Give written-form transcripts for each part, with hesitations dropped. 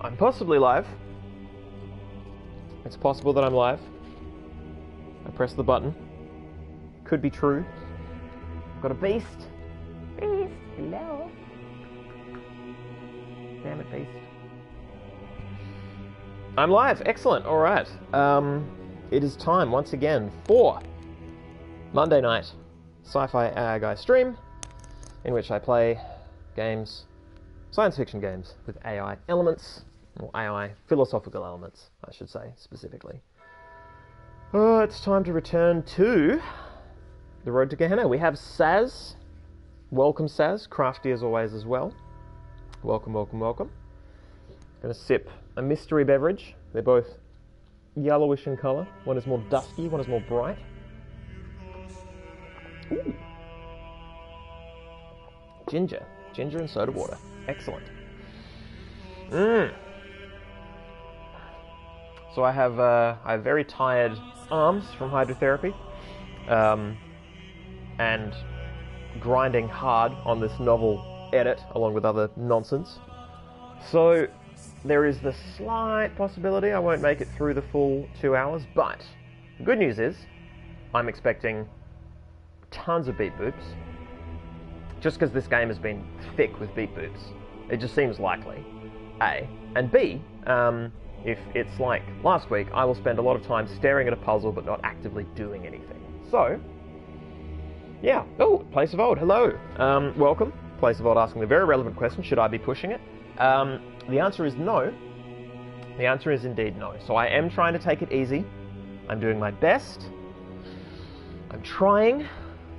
I'm possibly live. It's possible that I'm live. I press the button. Could be true. Got a beast. Beast, hello. Damn it, beast. I'm live. Excellent. All right. It is time once again for Monday night SciFiAIguy stream, in which I play games, science fiction games with AI elements, or AI philosophical elements, I should say specifically. It's time to return to the road to Gehenna. We have Saz. Welcome, Saz. Crafty as always as well. Welcome, welcome, welcome. Gonna sip a mystery beverage. They're both yellowish in colour. One is more dusky, one is more bright. Ooh. Ginger and soda water. Excellent. So I have very tired arms from hydrotherapy, and grinding hard on this novel edit along with other nonsense. So there is the slight possibility I won't make it through the full 2 hours, but the good news is I'm expecting tons of beep boops, just because this game has been thick with beep boops. It just seems likely, A. And B, if it's like last week, I will spend a lot of time staring at a puzzle but not actively doing anything. So, yeah. Oh, Place of Old, hello. Welcome. Place of Old asking the very relevant question, should I be pushing it? The answer is no. The answer is indeed no. So I am trying to take it easy. I'm doing my best. I'm trying.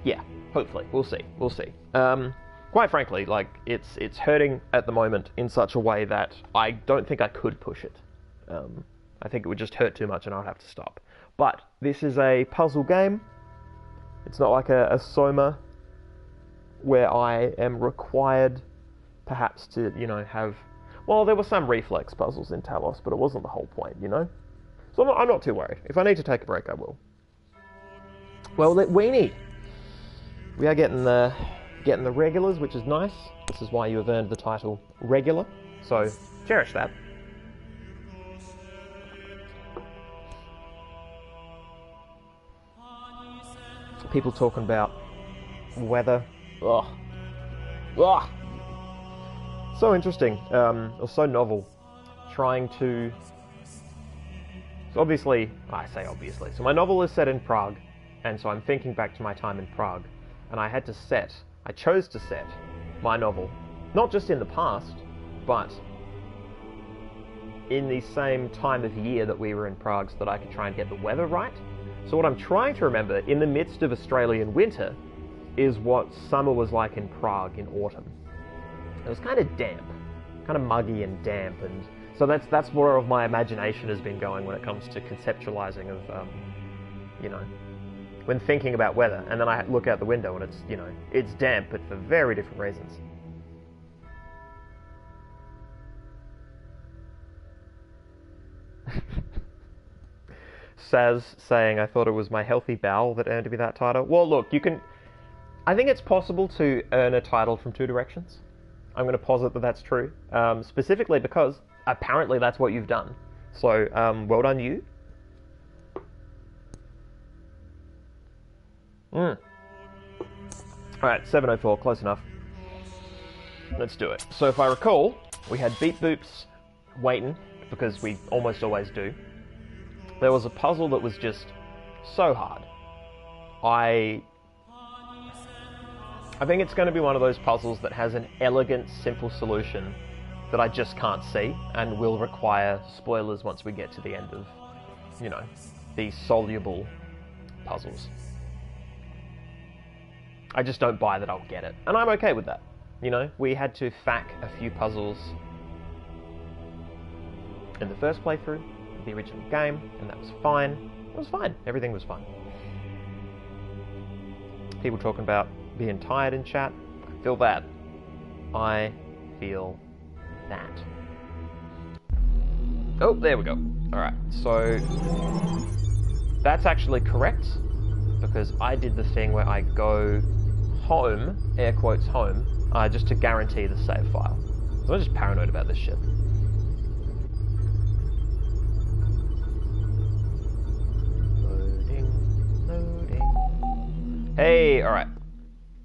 Yeah, hopefully. We'll see. We'll see. Quite frankly, like, it's hurting at the moment in such a way that I don't think I could push it. I think it would just hurt too much and I'd have to stop. But this is a puzzle game. It's not like a Soma where I am required perhaps to, have... Well, there were some reflex puzzles in Talos, but it wasn't the whole point, So I'm not too worried. If I need to take a break, I will. Well, weenie. We are getting the regulars, which is nice. This is why you have earned the title regular. So cherish that. People talking about weather. Ugh. Ugh. So interesting. Or so novel. Trying to... So obviously... I say obviously. So my novel is set in Prague. And so I'm thinking back to my time in Prague. And I chose to set my novel, not just in the past, but in the same time of year that we were in Prague so that I could try and get the weather right. So what I'm trying to remember, in the midst of Australian winter, is what summer was like in Prague in autumn. It was kind of damp, kind of muggy and damp, and so that's where of my imagination has been going when it comes to conceptualizing of, when thinking about weather. And then I look out the window and it's, it's damp, but for very different reasons. Saz saying, I thought it was my healthy bowel that earned me that title. Well, look, I think it's possible to earn a title from two directions. I'm going to posit that that's true, specifically because apparently that's what you've done. So, well done you. Alright, 7:04, close enough. Let's do it. So if I recall, we had beep boops waiting, because we almost always do. There was a puzzle that was just so hard. I think it's going to be one of those puzzles that has an elegant, simple solution that I just can't see, and will require spoilers once we get to the end of, these soluble puzzles. I just don't buy that I'll get it. And I'm okay with that. We had to fack a few puzzles in the first playthrough of the original game, and that was fine. It was fine. Everything was fine. People talking about being tired in chat. I feel that. I feel that. Oh, there we go. Alright, so that's actually correct, because I did the thing where I go home, air quotes home, just to guarantee the save file. So I'm just paranoid about this shit. Hey, alright.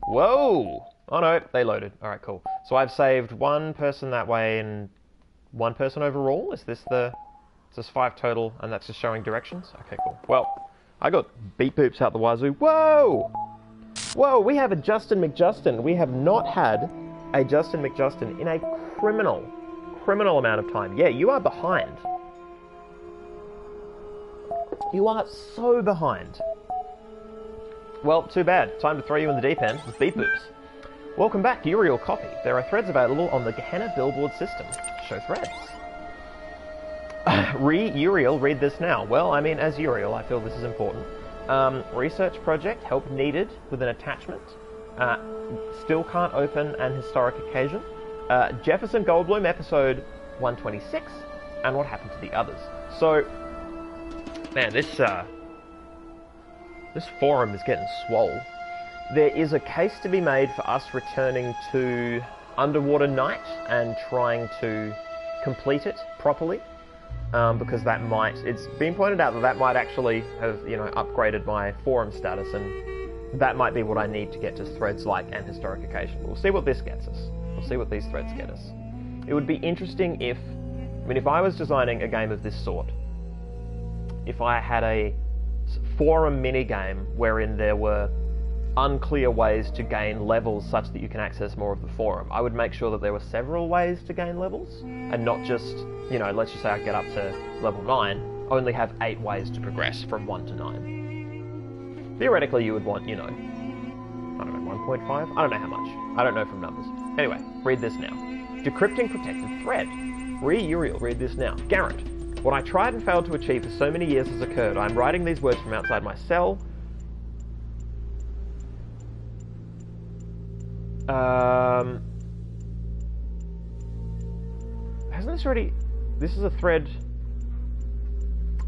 Whoa! Oh no, they loaded. Alright, cool. So I've saved one person that way and one person overall? Is this 5 total and that's just showing directions? Okay, cool. Well, I got beep boops out the wazoo. Whoa! Whoa, we have a Justin McJustin. We have not had a Justin McJustin in a criminal amount of time. Yeah, you are behind. You are so behind. Well, too bad. Time to throw you in the deep end with beep boops. Welcome back, Uriel Copy. There are threads available on the Gehenna billboard system. Show threads. Uriel, read this now. Well, I mean, as Uriel, I feel this is important. Research project, help needed with an attachment. Still can't open an historic occasion. Jefferson Goldblum, episode 126. And what happened to the others? So, man, this forum is getting swole. There is a case to be made for us returning to Underwater Night and trying to complete it properly, because that might, it's been pointed out that that might actually have, you know, upgraded my forum status, and that might be what I need to get to threads like an historic occasion. We'll see what this gets us. We'll see what these threads get us. It would be interesting if, I mean, if I was designing a game of this sort, if I had a forum minigame wherein there were unclear ways to gain levels such that you can access more of the forum, I would make sure that there were several ways to gain levels, and not just, you know, let's just say I get up to level 9, only have 8 ways to progress from 1 to 9. Theoretically, you would want, you know, I don't know, 1.5? I don't know how much. I don't know from numbers. Anyway, read this now. Decrypting protected thread. Uriel, read this now. Garrett, what I tried and failed to achieve for so many years has occurred. I am writing these words from outside my cell. Hasn't this already... This is a thread...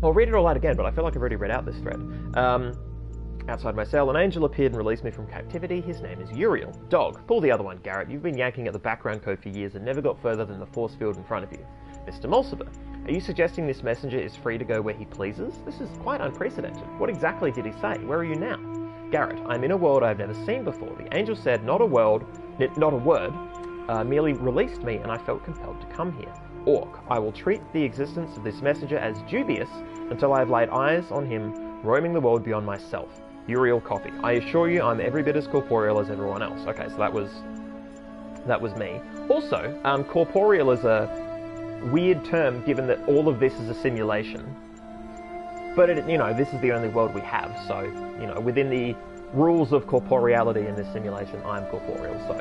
I'll read it all out again, but I feel like I've already read out this thread. Outside my cell, an angel appeared and released me from captivity. His name is Uriel. Dog, pull the other one, Garrett. You've been yanking at the background code for years and never got further than the force field in front of you. Mr. Mulciber, are you suggesting this messenger is free to go where he pleases? This is quite unprecedented. What exactly did he say? Where are you now? Garrett, I'm in a world I've never seen before. The angel said not a word, merely released me and I felt compelled to come here. Orc, I will treat the existence of this messenger as dubious until I have laid eyes on him roaming the world beyond myself. Uriel copy. I assure you I'm every bit as corporeal as everyone else. Okay, so that was me. Also, corporeal is a weird term given that all of this is a simulation. But, you know, this is the only world we have, so, you know, within the rules of corporeality in this simulation, I'm corporeal, so...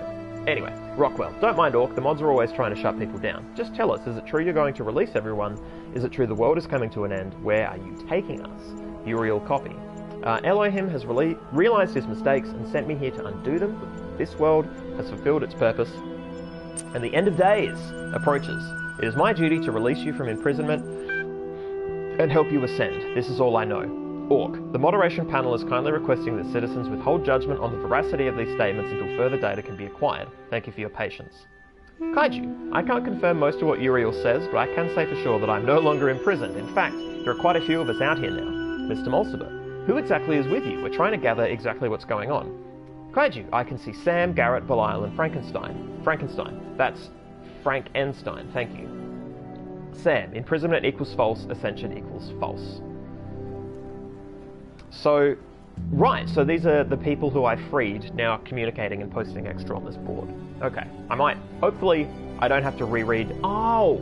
Anyway, Rockwell, don't mind Orc, the mods are always trying to shut people down. Just tell us, is it true you're going to release everyone? Is it true the world is coming to an end? Where are you taking us? Uriel copy. Elohim has realized his mistakes and sent me here to undo them. This world has fulfilled its purpose, and the end of days approaches. It is my duty to release you from imprisonment and help you ascend. This is all I know. Orc, the moderation panel is kindly requesting that citizens withhold judgment on the veracity of these statements until further data can be acquired. Thank you for your patience. Kaiju, I can't confirm most of what Uriel says, but I can say for sure that I'm no longer imprisoned. In fact, there are quite a few of us out here now. Mr. Mulciber, who exactly is with you? We're trying to gather exactly what's going on. Kaiju, I can see Sam, Garrett, Belial, and Frankenstein. That's Frank Enstein, thank you. Sam, imprisonment equals false, ascension equals false. So, right, so these are the people who I freed now communicating and posting extra on this board. Okay, hopefully I don't have to reread. Oh,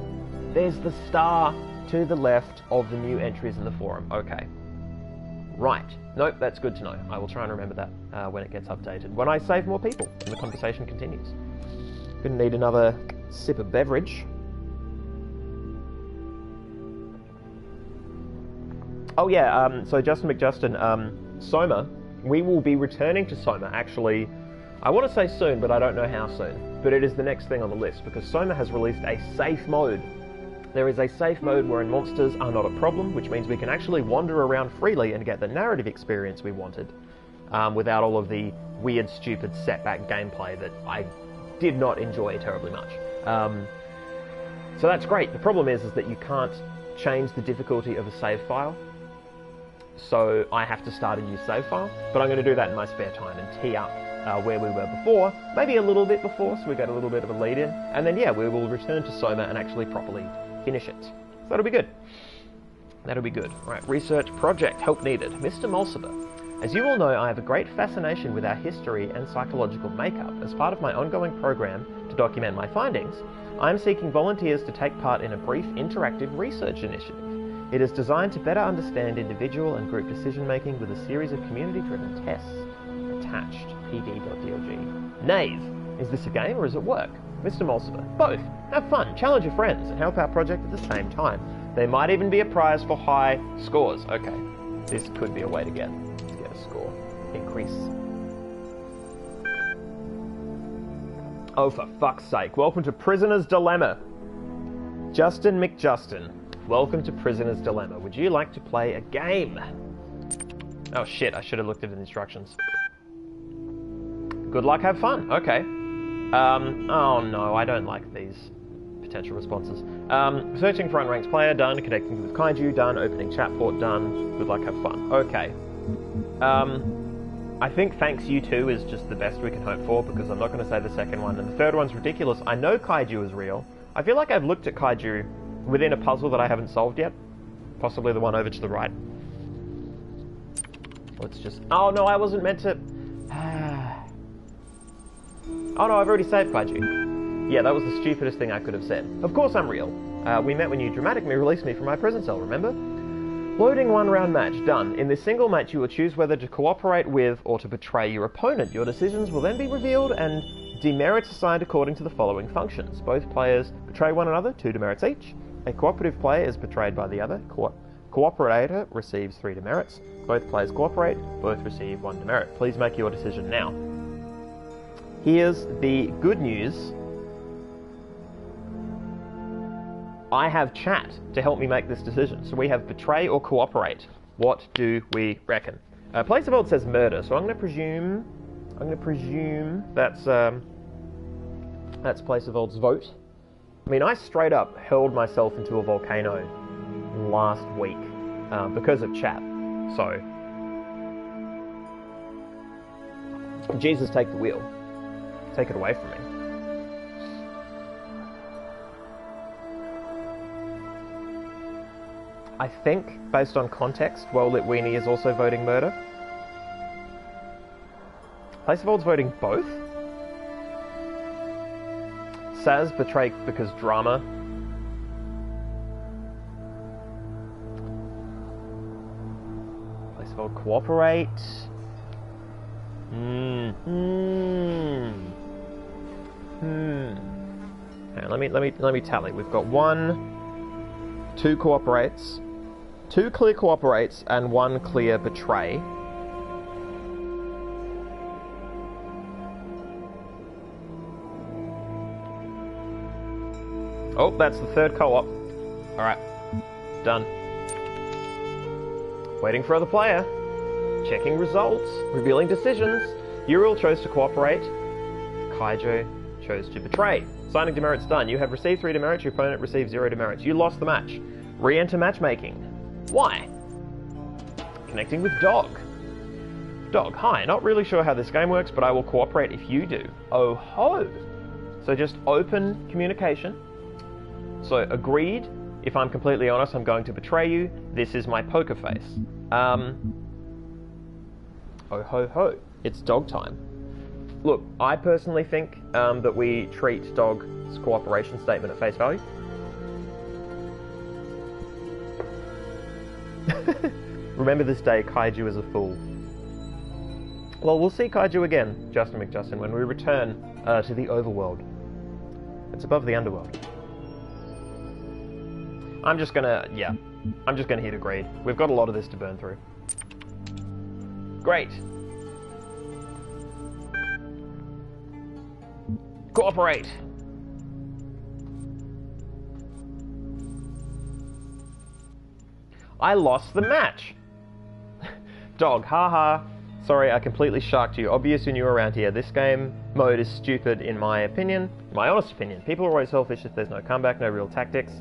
there's the star to the left of the new entries in the forum. Okay. Right. Nope, that's good to know. I will try and remember that when it gets updated. When I save more people and the conversation continues. Gonna need another sip of beverage. Oh yeah, so Justin McJustin, Soma, we will be returning to Soma actually, I want to say soon, but I don't know how soon. But it is the next thing on the list, because Soma has released a safe mode. There is a safe mode wherein monsters are not a problem, which means we can actually wander around freely and get the narrative experience we wanted, without all of the weird, stupid, setback gameplay that I did not enjoy terribly much. So that's great. The problem is that you can't change the difficulty of a save file. so I have to start a new save file, but I'm going to do that in my spare time and tee up where we were before, maybe a little bit before, so we get a little bit of a lead in, and then yeah, we will return to Soma and actually properly finish it. So that'll be good. That'll be good. Right, research project, help needed. Mr. Mulciber. As you all know, I have a great fascination with our history and psychological makeup. As part of my ongoing program to document my findings, I am seeking volunteers to take part in a brief interactive research initiative. It is designed to better understand individual and group decision-making with a series of community-driven tests. Attached, pd.dlg. Nave. Is this a game or is it work? Mr. Mulciber. Both. Have fun, challenge your friends, and help our project at the same time. There might even be a prize for high scores. Okay, this could be a way to get a score. Increase. Oh, for fuck's sake. Welcome to Prisoner's Dilemma. Justin McJustin. Welcome to Prisoner's Dilemma. Would you like to play a game? Oh shit, I should have looked at the instructions. Good luck, have fun. Okay. Oh no, I don't like these potential responses. Searching for unranked player, done. Connecting with Kaiju, done. Opening chat port, done. Good luck, have fun. Okay. I think thanks you too is just the best we can hope for, because I'm not going to say the second one, and the third one's ridiculous. I know Kaiju is real. I feel like I've looked at Kaiju within a puzzle that I haven't solved yet. Possibly the one over to the right. Let's just... Oh no, I wasn't meant to... Oh no, I've already saved Kaiju. Yeah, that was the stupidest thing I could have said. Of course I'm real. We met when you dramatically released me from my prison cell, remember? Loading one round match, done. In this single match you will choose whether to cooperate with or to betray your opponent. Your decisions will then be revealed and demerits assigned according to the following functions. Both players betray one another, 2 demerits each. A cooperative player is betrayed by the other. Cooperator receives 3 demerits. Both players cooperate, both receive 1 demerit. Please make your decision now. Here's the good news. I have chat to help me make this decision. So we have betray or cooperate. What do we reckon? Place of Old says murder, so I'm going to presume that's Place of Old's vote. I mean, I straight up hurled myself into a volcano last week because of chat. So, Jesus, take the wheel. Take it away from me. I think, based on context, Well-Lit Weenie is also voting murder. Place of Old's voting both. Saz, betray because drama. Place of Old, cooperate. Hang on, let me tally. We've got 1, 2 cooperates, 2 clear cooperates, and 1 clear betray. Oh, that's the 3rd co-op. Alright. Done. Waiting for other player. Checking results. Revealing decisions. Uriel chose to cooperate. Kaiju chose to betray. Signing demerits done. You have received 3 demerits. Your opponent received 0 demerits. You lost the match. Re-enter matchmaking. Why? Connecting with Dog. Dog, hi. Not really sure how this game works, but I will cooperate if you do. Oh ho! So just open communication. So, agreed. If I'm completely honest, I'm going to betray you. This is my poker face. Oh ho ho. It's dog time. Look, I personally think that we treat Dog's cooperation statement at face value. Remember this day, Kaiju is a fool. Well, we'll see Kaiju again, Justin McJustin, when we return to the overworld. It's above the underworld. I'm just gonna hit agreed. We've got a lot of this to burn through. Great. Cooperate. I lost the match. Dog, haha. Sorry, I completely sharked you. Obvious you knew around here. This game mode is stupid in my opinion. My honest opinion. People are always selfish if there's no comeback, no real tactics.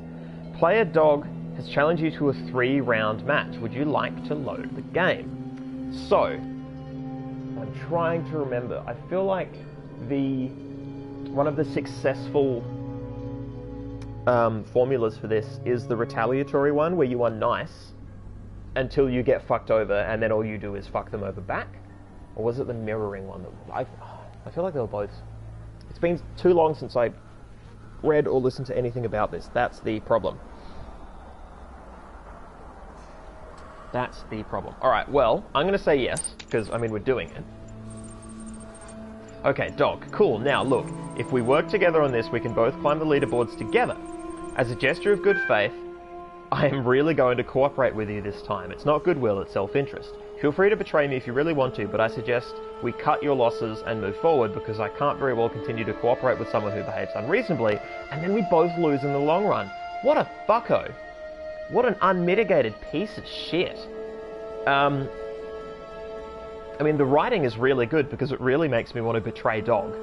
Player Dog has challenged you to a 3-round match. Would you like to load the game? So, I'm trying to remember. I feel like one of the successful formulas for this is the retaliatory one, where you are nice until you get fucked over, and then all you do is fuck them over back. Or was it the mirroring one? I feel like they were both. It's been too long since I read or listened to anything about this. That's the problem. That's the problem. Alright, well, I'm going to say yes, because, I mean, we're doing it. Okay, dog. Cool. Now, look, if we work together on this, we can both climb the leaderboards together. As a gesture of good faith, I am really going to cooperate with you this time. It's not goodwill, it's self-interest. Feel free to betray me if you really want to, but I suggest we cut your losses and move forward, because I can't very well continue to cooperate with someone who behaves unreasonably, and then we both lose in the long run. What a fucko. What an unmitigated piece of shit. I mean, the writing is really good, because it really makes me want to betray dog.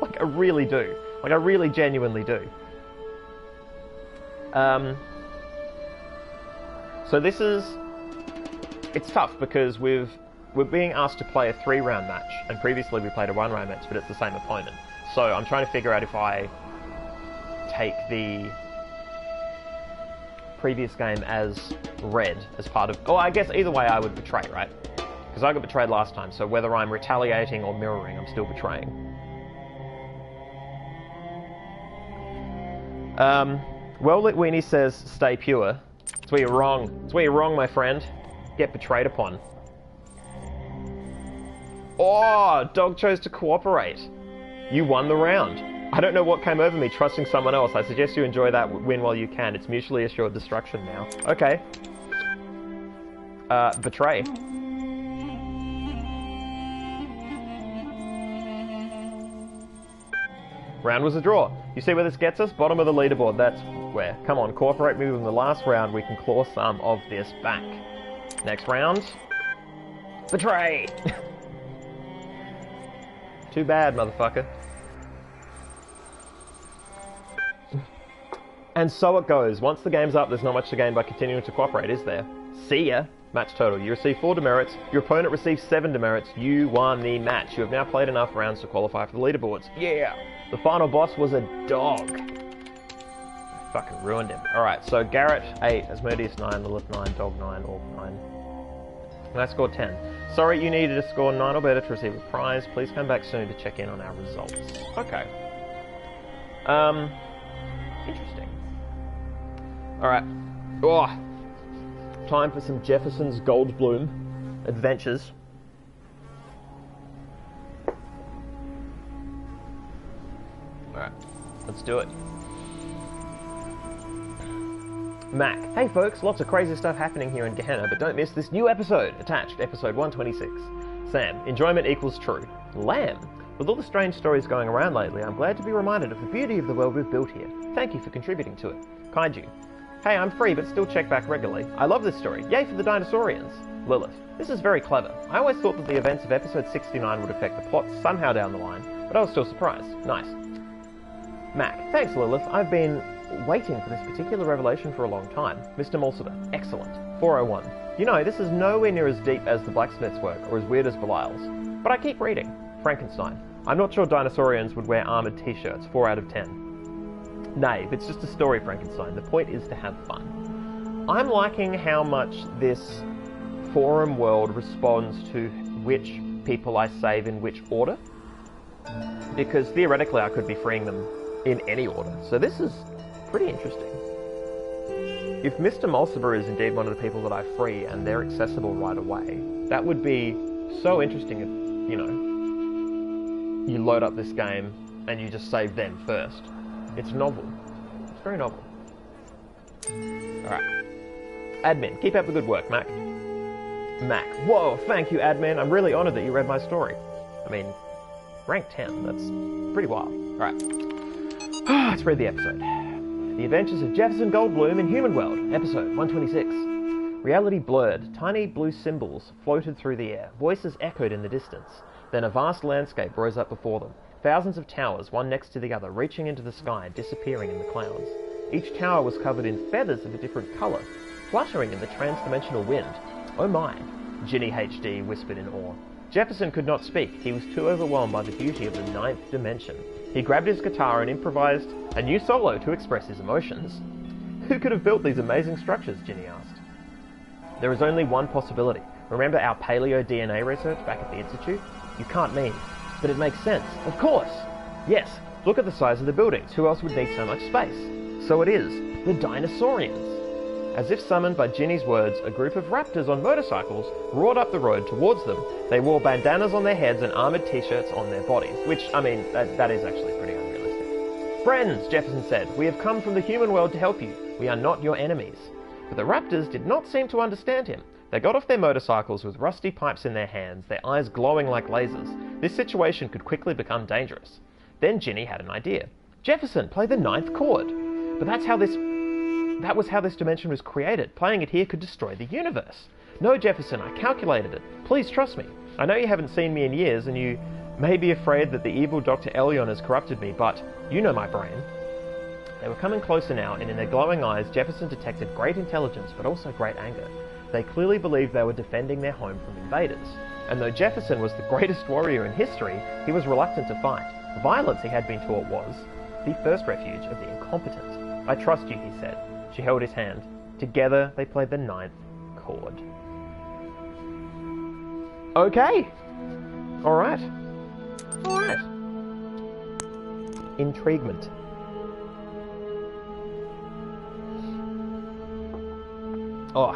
Like, I really do. Like, I really genuinely do. So this is... It's tough, because we're being asked to play a 3-round match, and previously we played a 1-round match, but it's the same opponent. So I'm trying to figure out if I take the previous game as red, as part of... Oh, I guess either way I would betray, right? Because I got betrayed last time, so whether I'm retaliating or mirroring, I'm still betraying. Well-lit Weenie says, stay pure. It's where you're wrong. It's where you're wrong, my friend. Get betrayed upon. Oh, dog chose to cooperate. You won the round. I don't know what came over me trusting someone else. I suggest you enjoy that win while you can. It's mutually assured destruction now. Okay. Betray. Round was a draw. You see where this gets us? Bottom of the leaderboard, that's where. Come on, cooperate me in the last round. We can claw some of this back. Next round. Betray! Too bad, motherfucker. And so it goes. Once the game's up, there's not much to gain by continuing to cooperate, is there? See ya. Match total. You receive 4 demerits. Your opponent receives 7 demerits. You won the match. You have now played enough rounds to qualify for the leaderboards. Yeah! The final boss was a dog. I fucking ruined him. Alright, so Garrett 8, Asmodeus 9, Lilith 9, Dog 9, Orc 9. And I scored 10. Sorry, you needed to score 9 or better to receive a prize. Please come back soon to check in on our results. Okay. Interesting. Alright. Oh, time for some Jefferson's Goldblum adventures. Alright, let's do it. Mac. Hey folks, lots of crazy stuff happening here in Gehenna, but don't miss this new episode. Attached, episode 126. Sam. Enjoyment equals true. Lamb. With all the strange stories going around lately, I'm glad to be reminded of the beauty of the world we've built here. Thank you for contributing to it. Kaiju. Hey, I'm free, but still check back regularly. I love this story. Yay for the dinosaurians. Lilith. This is very clever. I always thought that the events of episode 69 would affect the plot somehow down the line, but I was still surprised. Nice. Mac. Thanks, Lilith. I've been waiting for this particular revelation for a long time. Mr. Mulciber. Excellent. 401. You know, this is nowhere near as deep as the blacksmith's work, or as weird as Belial's. But I keep reading. Frankenstein. I'm not sure dinosaurians would wear armoured t-shirts. 4 out of 10. Nay, it's just a story, Frankenstein. The point is to have fun. I'm liking how much this forum world responds to which people I save in which order. Because theoretically I could be freeing them in any order. So this is pretty interesting. If Mr. Mulciber is indeed one of the people that I free and they're accessible right away, that would be so interesting if, you know, you load up this game and you just save them first. It's novel. It's very novel. Alright. Admin, keep up the good work, Mac. Mac. Whoa, thank you, Admin. I'm really honoured that you read my story. I mean, rank 10, that's pretty wild. Alright. Let's read the episode. The Adventures of Jefferson Goldblum in Human World, episode 126. Reality blurred. Tiny blue symbols floated through the air. Voices echoed in the distance. Then a vast landscape rose up before them. Thousands of towers, one next to the other, reaching into the sky, disappearing in the clouds. Each tower was covered in feathers of a different colour, fluttering in the trans-dimensional wind. "Oh my," Ginny HD whispered in awe. Jefferson could not speak. He was too overwhelmed by the beauty of the ninth dimension. He grabbed his guitar and improvised a new solo to express his emotions. "Who could have built these amazing structures?" Ginny asked. "There is only one possibility. Remember our paleo DNA research back at the Institute? You can't mean, but it makes sense. Of course! Yes, look at the size of the buildings. Who else would need so much space? So it is, the Dinosaurians." As if summoned by Ginny's words, a group of raptors on motorcycles roared up the road towards them. They wore bandanas on their heads and armoured t-shirts on their bodies, which, I mean, that is actually pretty unrealistic. "Friends," Jefferson said, "we have come from the human world to help you. We are not your enemies." But the raptors did not seem to understand him. They got off their motorcycles with rusty pipes in their hands, their eyes glowing like lasers. This situation could quickly become dangerous. Then Ginny had an idea. "Jefferson, play the ninth chord." But that was how this dimension was created. Playing it here could destroy the universe. "No, Jefferson, I calculated it. Please trust me. I know you haven't seen me in years, and you may be afraid that the evil Dr. Elion has corrupted me, but you know my brain." They were coming closer now, and in their glowing eyes, Jefferson detected great intelligence, but also great anger. They clearly believed they were defending their home from invaders. And though Jefferson was the greatest warrior in history, he was reluctant to fight. Violence, he had been taught, was the first refuge of the incompetent. "I trust you," he said. She held his hand. Together, they played the ninth chord. Okay. Alright. Alright. Intriguement. Oh.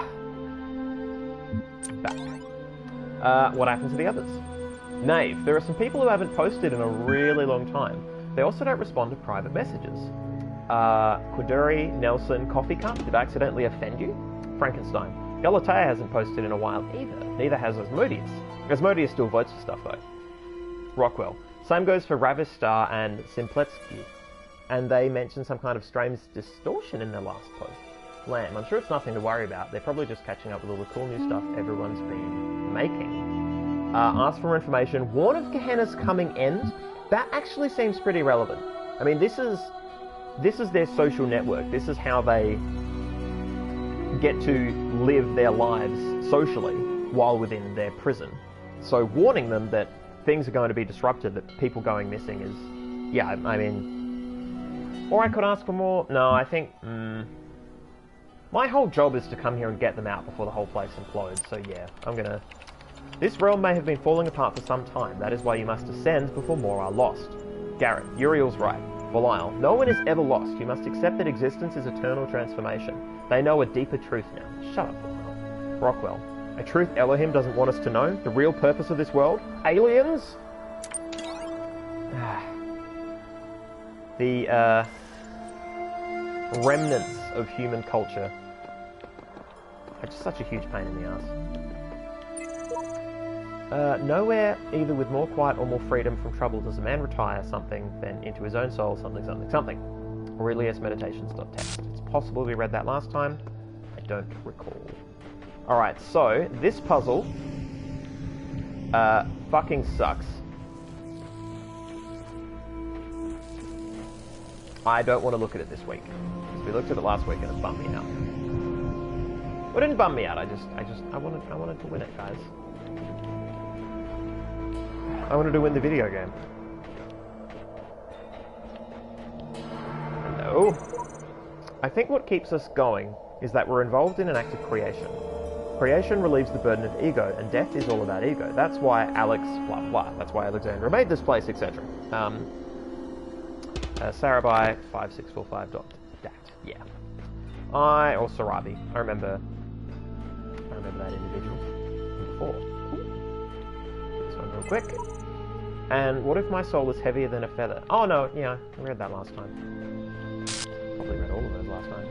Back. What happened to the others? Nave. There are some people who haven't posted in a really long time. They also don't respond to private messages. Quaduri, Nelson, Coffee Cup, did I accidentally offend you? Frankenstein. Galatea hasn't posted in a while either. Neither has Asmodeus. Asmodeus still votes for stuff though. Rockwell. Same goes for Ravis Star and Simpletsky. And they mentioned some kind of strange distortion in their last post. Lamb. I'm sure it's nothing to worry about. They're probably just catching up with all the cool new stuff everyone's been making. Ask for more information. Warn of Gehenna's coming end. That actually seems pretty relevant. I mean, this is their social network. This is how they get to live their lives socially while within their prison. So warning them that things are going to be disrupted, that people going missing is... Yeah, I mean... Or I could ask for more... No, I think... My whole job is to come here and get them out before the whole place implodes, so yeah, I'm gonna... This realm may have been falling apart for some time. That is why you must ascend before more are lost. Garrett, Uriel's right. Belial, no one is ever lost. You must accept that existence is eternal transformation. They know a deeper truth now. Shut up, Belial. Rockwell, a truth Elohim doesn't want us to know? The real purpose of this world? Aliens? The, remnants of human culture are just such a huge pain in the ass. Nowhere, either with more quiet or more freedom from trouble, does a man retire something, then into his own soul, something, something, something. Aurelius Meditations.text. It's possible we read that last time. I don't recall. Alright, so, this puzzle fucking sucks. I don't want to look at it this week. We looked at it last week and it bummed me out. Well, it didn't bum me out, I wanted to win it, guys. I wanted to win the video game. No. I think what keeps us going is that we're involved in an act of creation. Creation relieves the burden of ego, and death is all about ego. That's why Alex, blah blah, that's why Alexandra made this place, etc. Sarabai5645.dat. Yeah. Or Sarabi. I remember that individual before. This one real quick. And what if my soul is heavier than a feather? Oh no, yeah, I read that last time. Probably read all of those last time.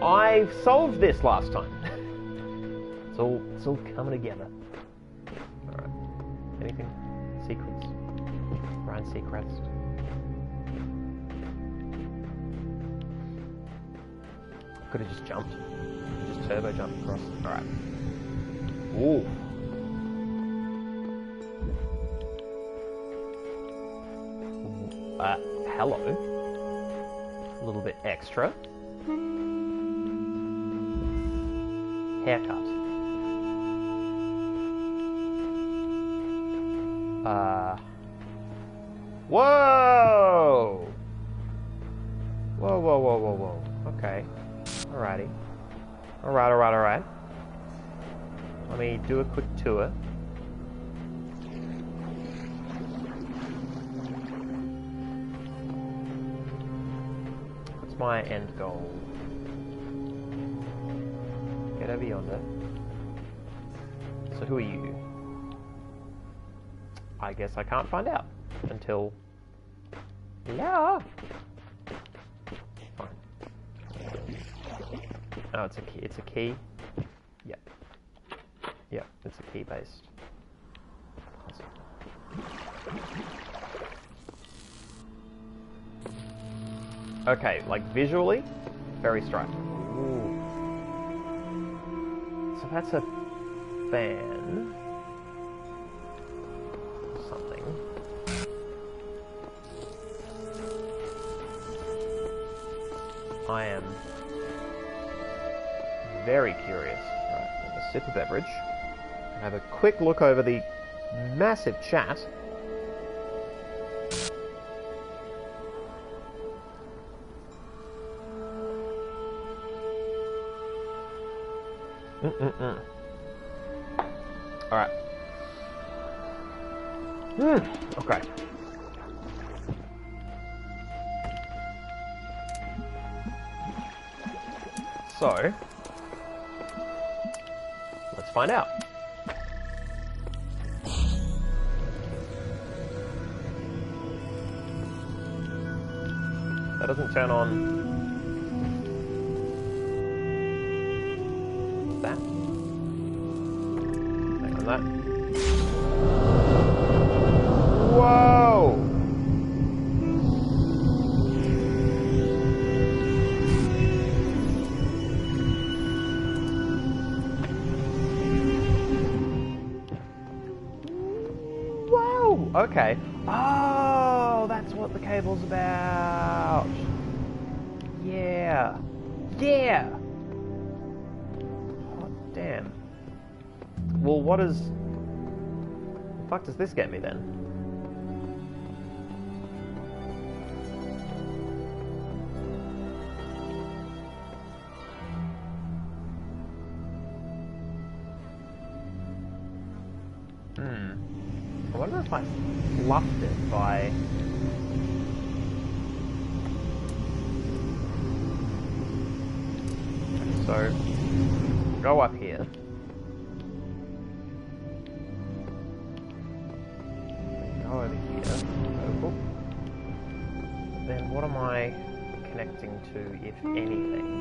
I solved this last time. It's all coming together. Alright. Anything? Secrets? Brian Seacrest? Could have just jumped. Just turbo jumped across. Alright. Ooh. Hello. A little bit extra. Haircut. Whoa! Whoa, whoa, whoa, whoa, whoa. Okay. Alrighty. Alright. Let me do a quick tour. What's my end goal? Get over yonder. So who are you? I guess I can't find out until... Yeah! Fine. Oh, it's a key. It's a key. Yep. Yep, it's a key-based. Okay, like visually, very striking. Ooh. So that's a fan. Something. I am very curious. Right, I'm gonna sip a beverage. Have a quick look over the massive chat. Alright. Okay. So, let's find out. That doesn't turn on that. Hang on that. Whoa! Whoa! Okay. Oh, that's what the cable's about. Yeah. Yeah! Hot damn. Well, what is... the fuck does this get me then? I wonder if I fluffed it by... So, go up here. Go over here. Oh, then what am I connecting to, if anything?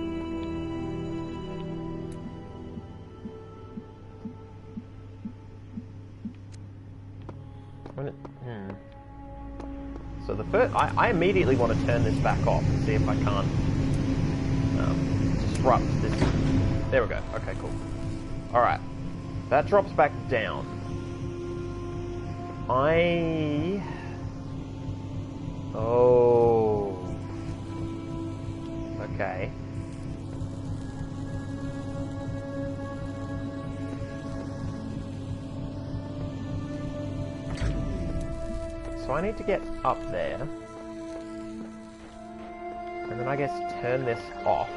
So the first, I immediately want to turn this back off and see if I can't disrupt this. There we go. Okay, cool. All right, that drops back down. Oh. Okay. So I need to get up there, and then I guess turn this off.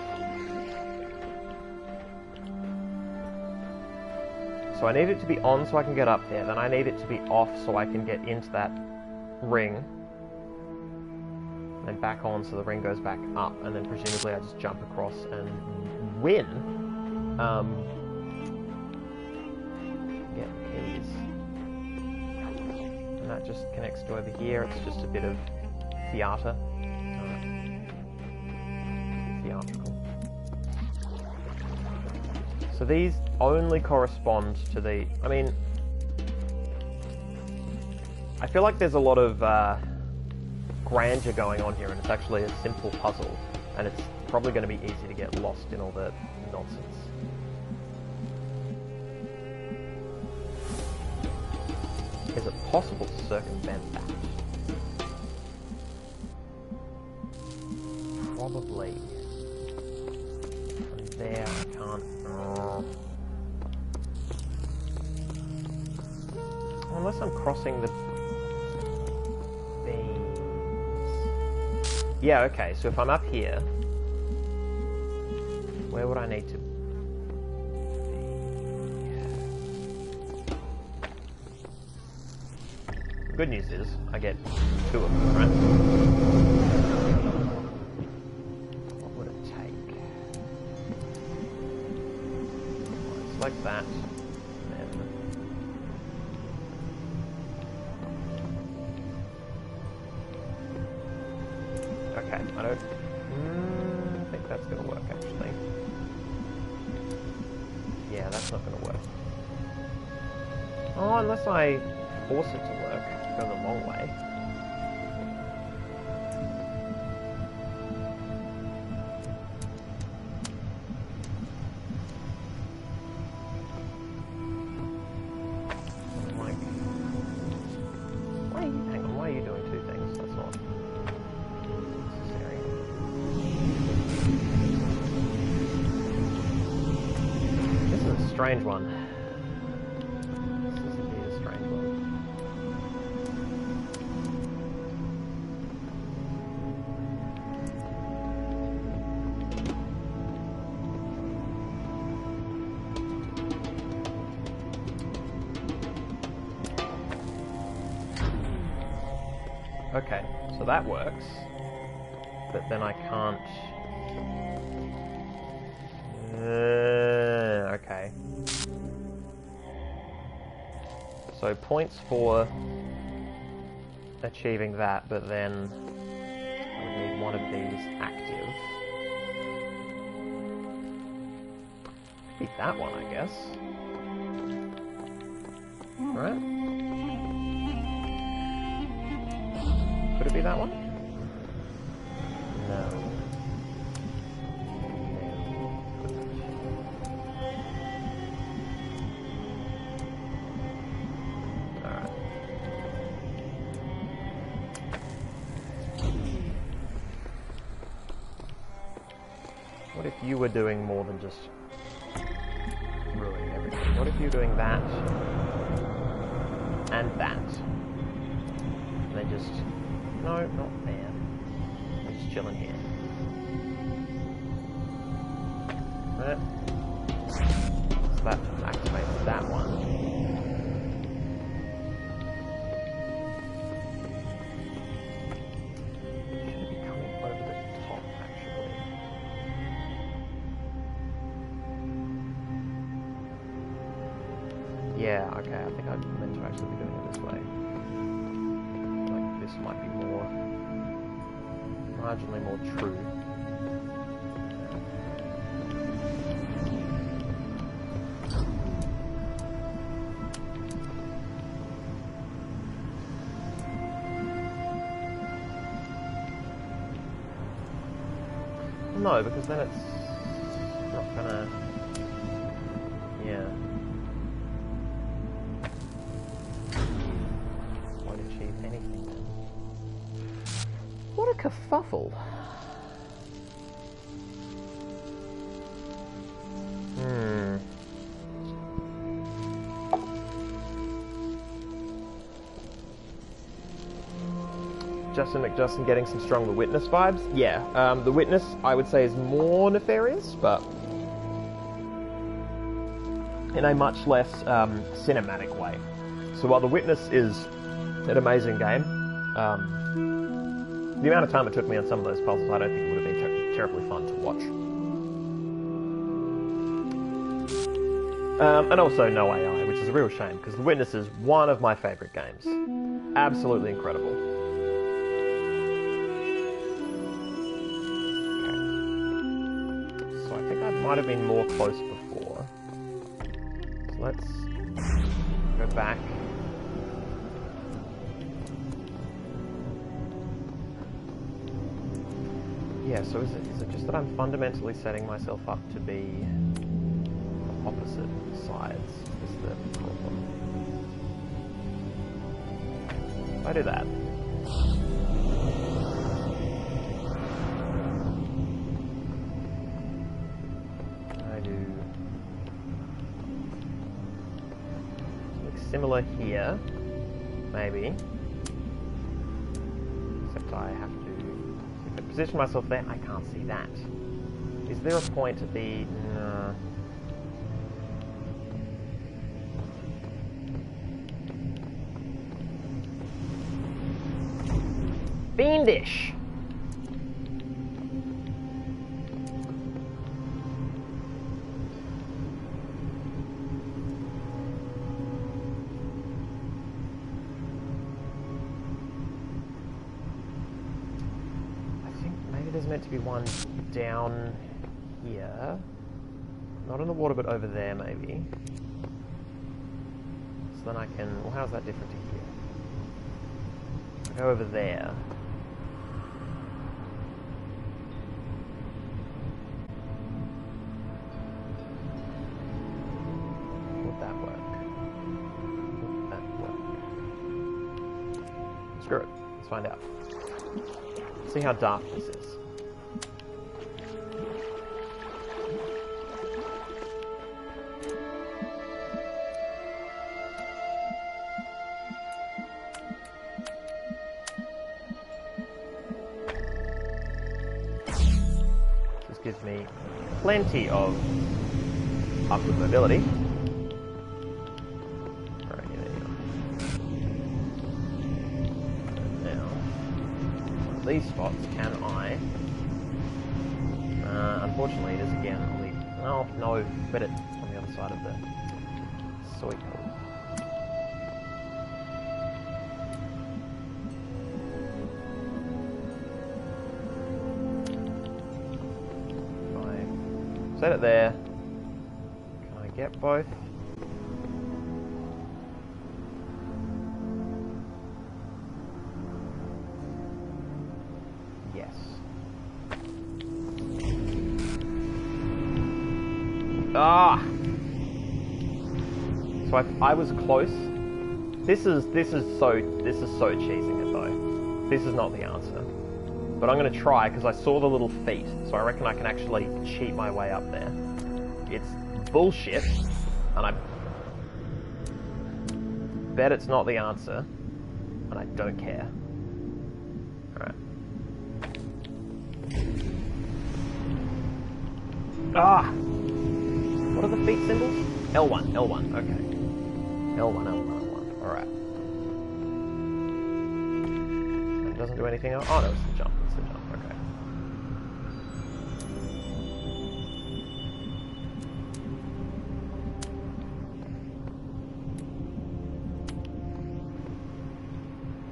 So I need it to be on so I can get up there, then I need it to be off so I can get into that ring, and back on so the ring goes back up, and then presumably I just jump across and win. Get the keys. And that just connects to over here. It's just a bit of theatre. Theatrical. So these only correspond to the... I mean... I feel like there's a lot of grandeur going on here, and it's actually a simple puzzle. And it's probably going to be easy to get lost in all the nonsense. Is it possible to circumvent that? Probably. From there, I can't... Unless I'm crossing the beams. Yeah, okay, so if I'm up here, where would I need to be? The good news is, I get 2 of them, right? What would it take? Select that. Okay, I don't think that's going to work, actually. Yeah, that's not going to work. Oh, unless I force it to work. Go the long way. Hang on, why are you doing 2 things? That's not necessary. This is a strange one. This is indeed a strange one. Okay, so that works, but then I can't... okay. So points for achieving that, but then I would need one of these active. Be that one, I guess. Right? Could it be that one? No. Alright. What if you were doing more than just ruining everything? What if you were doing that and that? And then just... No, not there. I'm just chilling here. Right. So that activates that one. Should be coming over the top, actually. Yeah, okay, I think I meant to actually be doing it this way. This might be more, marginally more true. No, because then it's not gonna, yeah. Won't achieve anything then. What a kerfuffle. Justin McJustin getting some strong The Witness vibes. Yeah, The Witness, I would say, is more nefarious, but in a much less cinematic way. So while The Witness is an amazing game, the amount of time it took me on some of those puzzles, I don't think it would have been terribly fun to watch. And also no AI, which is a real shame, because The Witness is one of my favourite games. Absolutely incredible. Okay. So I think I might have been more close before. So let's go back. Yeah, so is it just that I'm fundamentally setting myself up to be opposite sides is the problem. If I do that, I do something similar here. Maybe. Except I have to... If I position myself there, I can't see that. Is there a point at the... No. Fiendish! There's meant to be one down here. Not in the water, but over there, maybe. So then I can... Well, how's that different to here? I go over there. Would that work? Would that work? Screw it. Let's find out. See how dark this is. This gives me plenty of upward mobility. Right, there you go. Now, these spots can I... unfortunately, it is again on the... Oh, no, but it's on the other side of the soy pool. Set it there. Can I get both? Yes. Ah! So I was close. This is so cheesing it though. This is not the answer. But I'm going to try, because I saw the little feet, so I reckon I can actually cheat my way up there. It's bullshit, and I bet it's not the answer, and I don't care. Alright. Ah! What are the feet symbols? L1, L1, okay. L1, L1, L1, alright. It doesn't do anything else? Oh no, it's the jump. It's the jump, okay.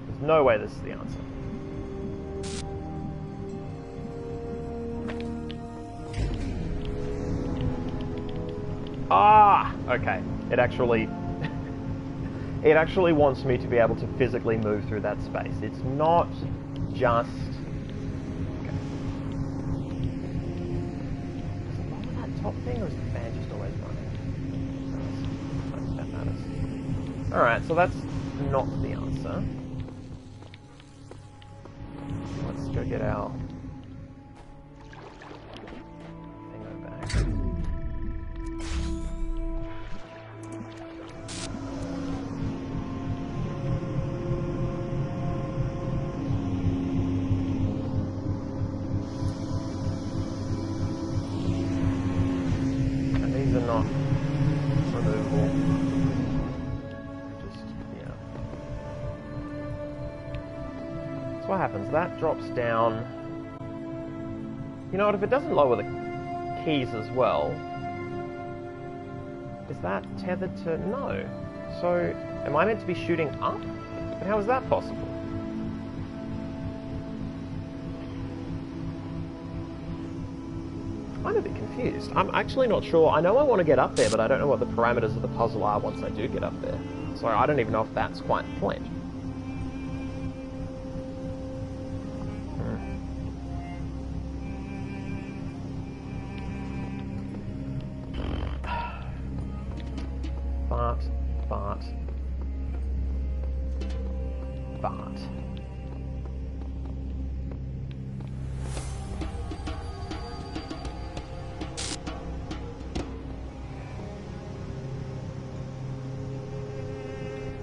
There's no way this is the answer. Ah! Okay. It actually wants me to be able to physically move through that space. It's not just... Okay. Is it lower that top thing, or is the fan just always running? That matters. Alright, so that's not the answer. Let's go get our... thingo back. Not removable. Just, yeah. So what happens? That drops down. You know what? If it doesn't lower the keys as well, is that tethered to... No. So, am I meant to be shooting up? And how is that possible? I'm a bit confused. I'm actually not sure. I know I want to get up there, but I don't know what the parameters of the puzzle are once I do get up there. So I don't even know if that's quite the point. But...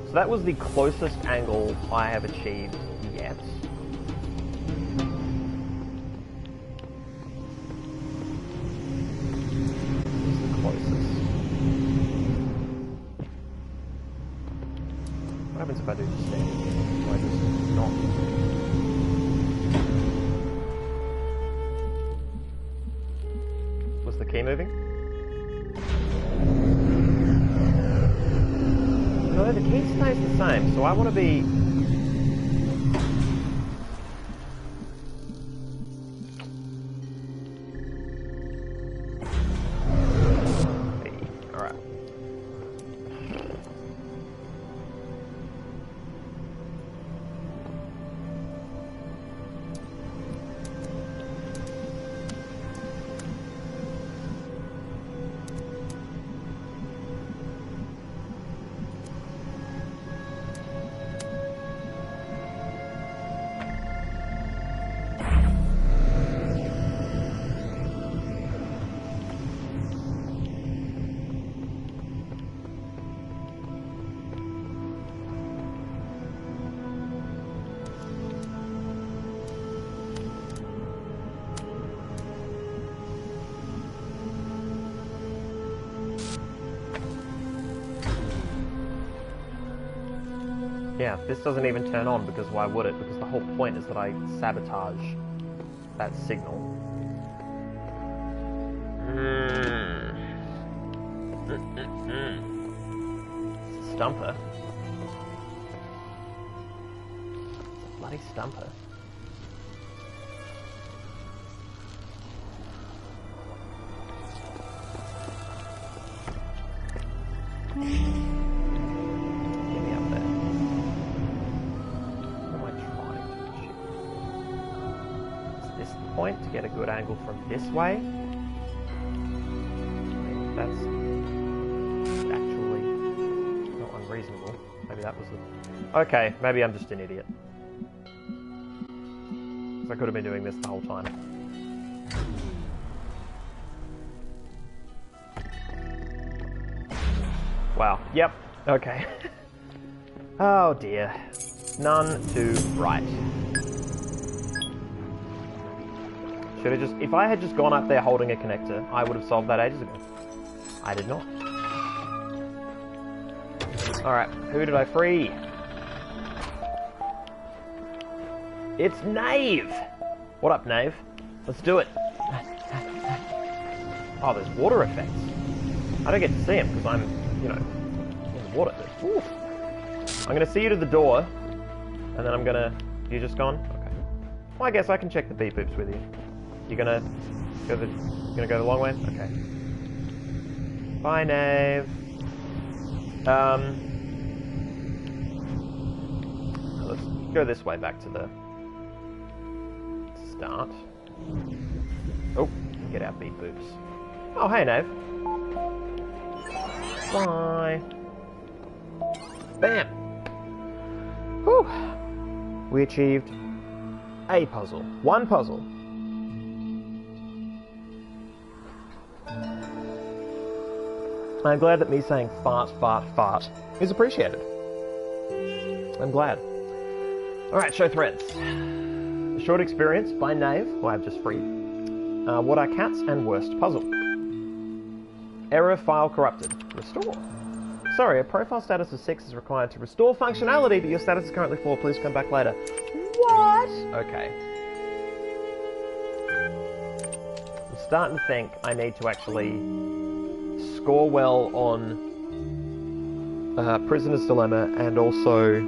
So that was the closest angle I have achieved yet. This is the closest. What happens if I do just stand? Do I just not? Was the key moving? No, the key stays the same, so I want to be... Alright. Yeah, this doesn't even turn on, because why would it? Because the whole point is that I sabotage that signal. Stumper. It's a bloody stumper. To get a good angle from this way. That's actually not unreasonable. Maybe that was the... Okay, maybe I'm just an idiot. I could have been doing this the whole time. Wow, yep, okay. Oh dear. None too bright. Should have just... If I had just gone up there holding a connector, I would have solved that ages ago. I did not. Alright, who did I free? It's Nave! What up, Nave? Let's do it. Oh, there's water effects. I don't get to see them because I'm, you know, in the water. Ooh. I'm going to see you to the door, and then I'm going to... You just gone? Okay. Well, I guess I can check the beep boops with you. You're gonna go the long way? Okay. Bye, Nave. Let's go this way back to the start. Oh, get our beep boops. Oh, hey, Nave. Bye. Bam. Whew. We achieved a puzzle. One puzzle. I'm glad that me saying fart, fart, fart is appreciated. I'm glad. Alright, show threads. A short experience by Nave, who I've just freed. What are cats and worst puzzle? Error file corrupted. Restore. Sorry, a profile status of 6 is required to restore functionality, but your status is currently 4. Please come back later. What? Okay. I'm starting to think I need to actually score well on Prisoner's Dilemma and also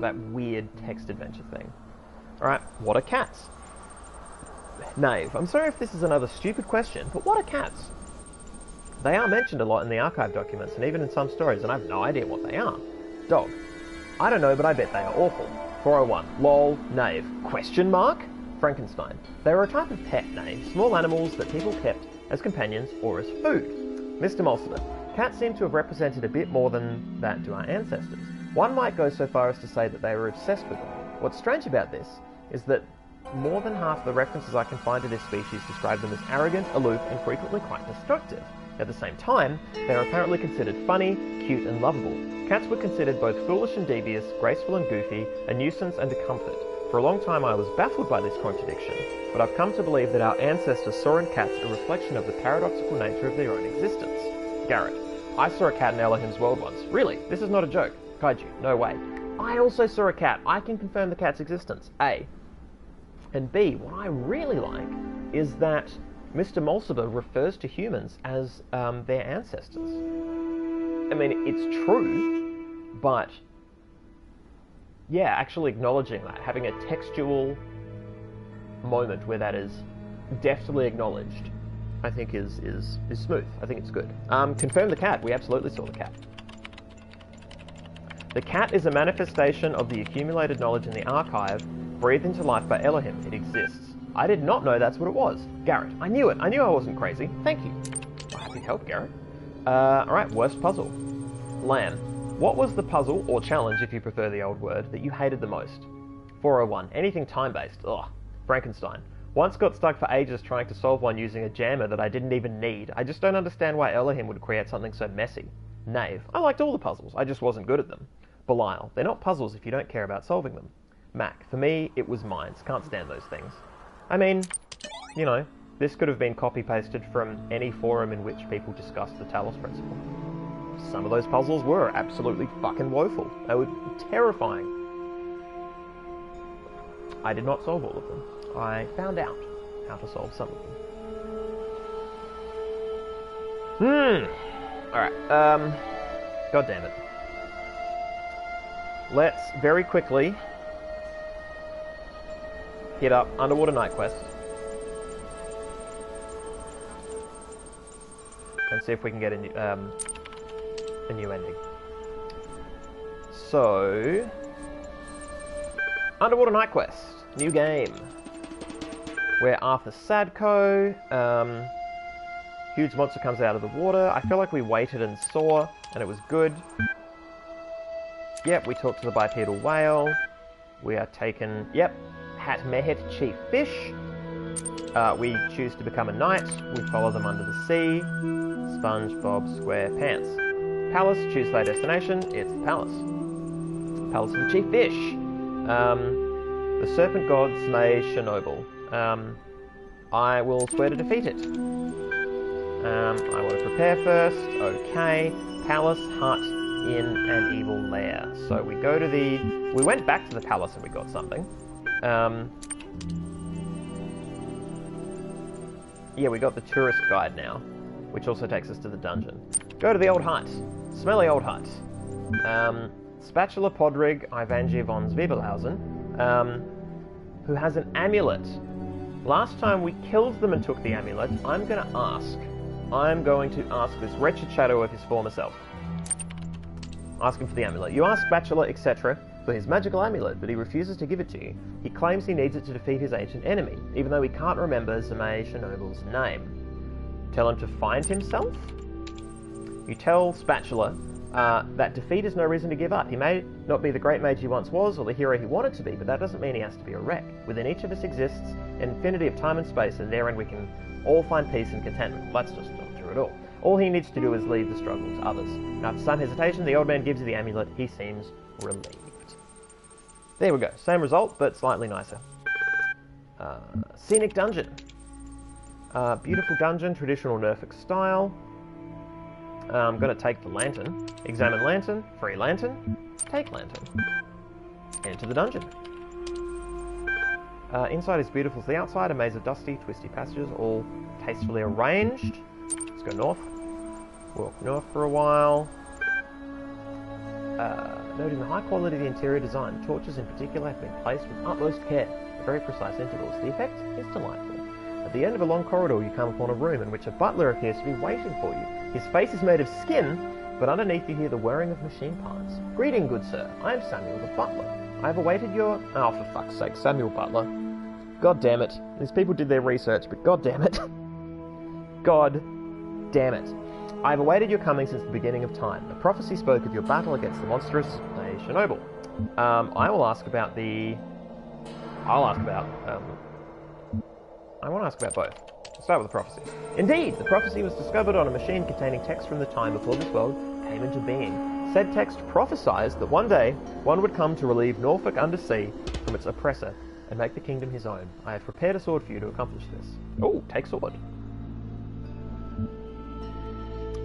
that weird text adventure thing. Alright, what are cats? Nave, I'm sorry if this is another stupid question, but what are cats? They are mentioned a lot in the archive documents and even in some stories, and I have no idea what they are. Dog. I don't know, but I bet they are awful. 401. Lol. Nave. Question mark? Frankenstein. They were a type of pet, Nave. Small animals that people kept as companions or as food. Mr. Mulsner. Cats seem to have represented a bit more than that to our ancestors. One might go so far as to say that they were obsessed with them. What's strange about this is that more than half the references I can find to this species describe them as arrogant, aloof, and frequently quite destructive. At the same time, they are apparently considered funny, cute and lovable. Cats were considered both foolish and devious, graceful and goofy, a nuisance and a comfort. For a long time I was baffled by this contradiction, but I've come to believe that our ancestors saw in cats a reflection of the paradoxical nature of their own existence. Garrett: I saw a cat in Elohim's world once. Really? This is not a joke. Kaiju: no way. I also saw a cat. I can confirm the cat's existence. A. And B, what I really like is that Mr. Mulciber refers to humans as their ancestors. I mean, it's true, but yeah, actually acknowledging that, having a textual moment where that is deftly acknowledged, I think is smooth. I think it's good. Confirm the cat. We absolutely saw the cat. The cat is a manifestation of the accumulated knowledge in the archive, breathed into life by Elohim. It exists. I did not know that's what it was. Garrett: I knew it. I knew I wasn't crazy. Thank you. Happy to help, Garrett. Alright, worst puzzle. Lamb: what was the puzzle, or challenge if you prefer the old word, that you hated the most? 401. Anything time-based. Ugh. Frankenstein: once got stuck for ages trying to solve one using a jammer that I didn't even need. I just don't understand why Elohim would create something so messy. Knave: I liked all the puzzles, I just wasn't good at them. Belial: they're not puzzles if you don't care about solving them. Mac: for me, it was mines. Can't stand those things. I mean, you know, this could have been copy-pasted from any forum in which people discussed the Talos Principle. Some of those puzzles were absolutely fucking woeful. They were terrifying. I did not solve all of them. I found out how to solve some of them. Alright, god damn it. Let's very quickly hit up Underwater Night Quest and see if we can get a new ending. So, Underwater Night Quest, new game. We're Arthur Sadko. Huge monster comes out of the water. I feel like we waited and saw, and it was good. Yep, we talked to the bipedal whale. We are taken, yep, Hat Mehet Chief Fish. We choose to become a knight. We follow them under the sea. SpongeBob SquarePants. Palace, choose thy destination. It's the palace. Palace of the Chief Fish. The Serpent God Smay Chernobyl. I will swear to defeat it. I want to prepare first. Okay. Palace, hut, inn, and evil lair. So we go to the... We went back to the palace and we got something. Yeah, we got the tourist guide now, which also takes us to the dungeon. Go to the old hut. Smelly old hut. Spatula Podrig Ivangi von Zwiebelhausen, who has an amulet. Last time we killed them and took the amulet. I'm going to ask this wretched shadow of his former self. Ask him for the amulet. You ask Spatula, etc., for his magical amulet, but he refuses to give it to you. He claims he needs it to defeat his ancient enemy, even though he can't remember Zemay Chernobyl's name. Tell him to find himself? You tell Spatula that defeat is no reason to give up. He may not be the great mage he once was, or the hero he wanted to be, but that doesn't mean he has to be a wreck. Within each of us exists an infinity of time and space, and therein we can all find peace and contentment. Well, that's just not true at all. All he needs to do is leave the struggle to others. After some hesitation, the old man gives you the amulet. He seems relieved. There we go. Same result, but slightly nicer. Scenic Dungeon. Beautiful dungeon, traditional Nerfic style. I'm going to take the lantern. Examine lantern. Free lantern. Take lantern. Enter the dungeon. Inside is beautiful as the outside. A maze of dusty, twisty passages, all tastefully arranged. Let's go north. Walk north for a while. Noting the high quality of the interior design, torches in particular have been placed with utmost care at very precise intervals. The effect is delightful. At the end of a long corridor you come upon a room in which a butler appears to be waiting for you. His face is made of skin, but underneath you hear the whirring of machine parts. Greeting, good sir. I am Samuel the butler. I have awaited your... Oh, for fuck's sake, Samuel Butler. God damn it. These people did their research, but god damn it. God damn it. I have awaited your coming since the beginning of time. The prophecy spoke of your battle against the monstrous Chernobyl. I will ask about the... I want to ask about both. Let's start with the prophecy. Indeed, the prophecy was discovered on a machine containing text from the time before this world came into being. Said text prophesies that one day one would come to relieve Norfolk under sea from its oppressor and make the kingdom his own. I have prepared a sword for you to accomplish this. Oh, take sword.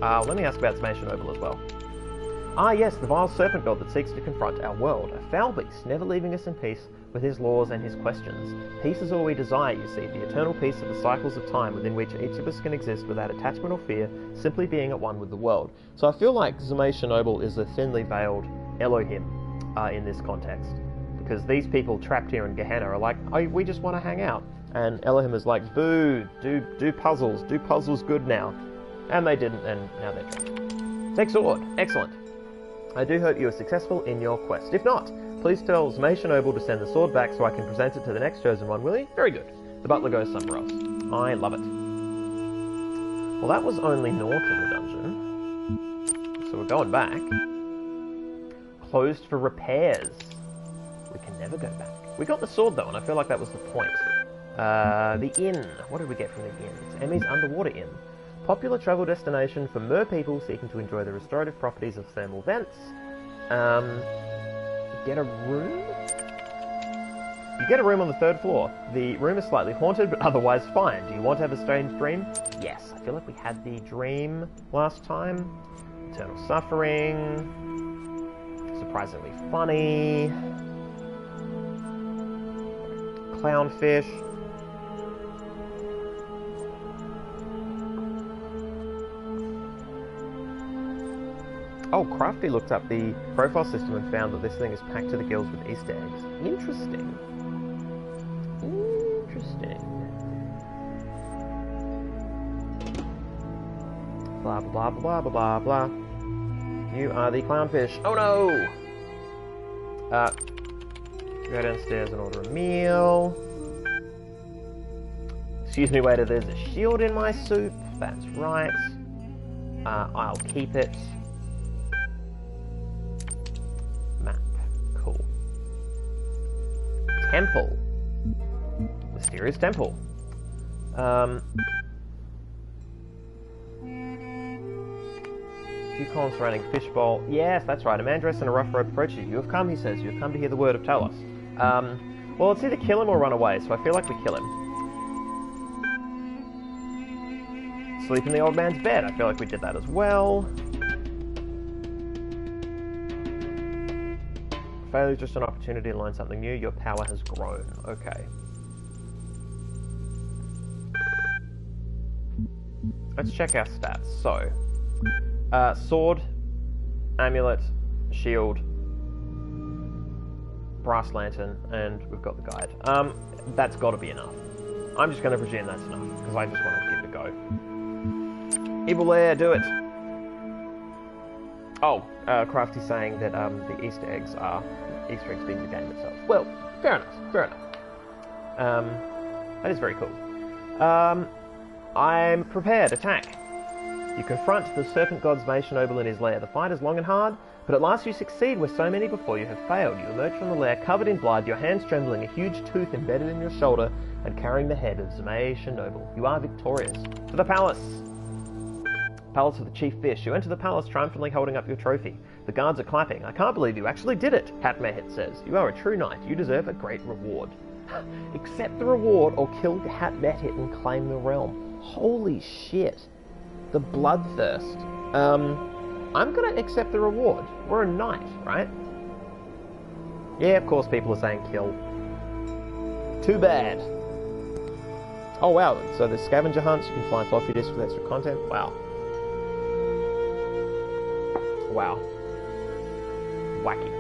Let me ask about Summation Noble as well. Ah yes, the vile serpent god that seeks to confront our world. A foul beast, never leaving us in peace with his laws and his questions. Peace is all we desire, you see, the eternal peace of the cycles of time within which each of us can exist without attachment or fear, simply being at one with the world. So I feel like Summation Noble is a thinly veiled Elohim in this context. Because these people trapped here in Gehenna are like, oh, we just want to hang out. And Elohim is like, boo, do puzzles good now. And they didn't, and now they're trapped. Take sword, excellent. I do hope you are successful in your quest. If not, please tell Summation Noble to send the sword back so I can present it to the next chosen one, will he? Very good. The butler goes somewhere else. I love it. Well, that was only north in the dungeon. So we're going back. Closed for repairs. We can never go back. We got the sword though, and I feel like that was the point. The inn. What did we get from the inn? It's Emmy's Underwater Inn. Popular travel destination for mer people seeking to enjoy the restorative properties of thermal vents. Get a room? You get a room on the 3rd floor. The room is slightly haunted, but otherwise fine. Do you want to have a strange dream? Yes, I feel like we had the dream last time. Eternal suffering. Surprisingly funny. Clownfish. Oh, Crafty looked up the profile system and found that this thing is packed to the gills with Easter eggs. Interesting. Interesting. Blah, blah, blah, blah, blah, blah. You are the clownfish. Oh no! Go downstairs and order a meal. Excuse me, waiter, there's a shield in my soup. That's right. I'll keep it. Map. Cool. Temple. Mysterious temple. Few columns surrounding fishbowl. Yes, that's right. A man dressed in a rough robe approaches you. You have come, he says. You have come to hear the word of Talos. Well, it's either kill him or run away, so I feel like we kill him. Sleep in the old man's bed. I feel like we did that as well. Failure is just an opportunity to learn something new. Your power has grown. Okay. Let's check our stats. So, sword, amulet, shield, brass lantern, and we've got the guide. That's got to be enough. I'm just going to presume that's enough, because I just want to give it a go. Evil Lair, do it! Oh, Crafty's saying that the Easter eggs are Easter eggs being the game itself. Well, fair enough, fair enough. That is very cool. I'm prepared, attack! You confront the serpent god Summation Noble in his lair. The fight is long and hard, but at last you succeed where so many before you have failed. You emerge from the lair covered in blood, your hands trembling, a huge tooth embedded in your shoulder, and carrying the head of Summation Noble. You are victorious. To the palace! Palace of the Chief Fish. You enter the palace triumphantly holding up your trophy. The guards are clapping. I can't believe you actually did it, Hat Mehit says. You are a true knight. You deserve a great reward. Accept the reward or kill Hat Mehit and claim the realm. Holy shit. The bloodthirst. I'm gonna accept the reward. We're a knight, right? Yeah, of course people are saying kill. Too bad. Oh wow, so there's scavenger hunts, you can find floppy disks with extra content. Wow. Wow. Wacky.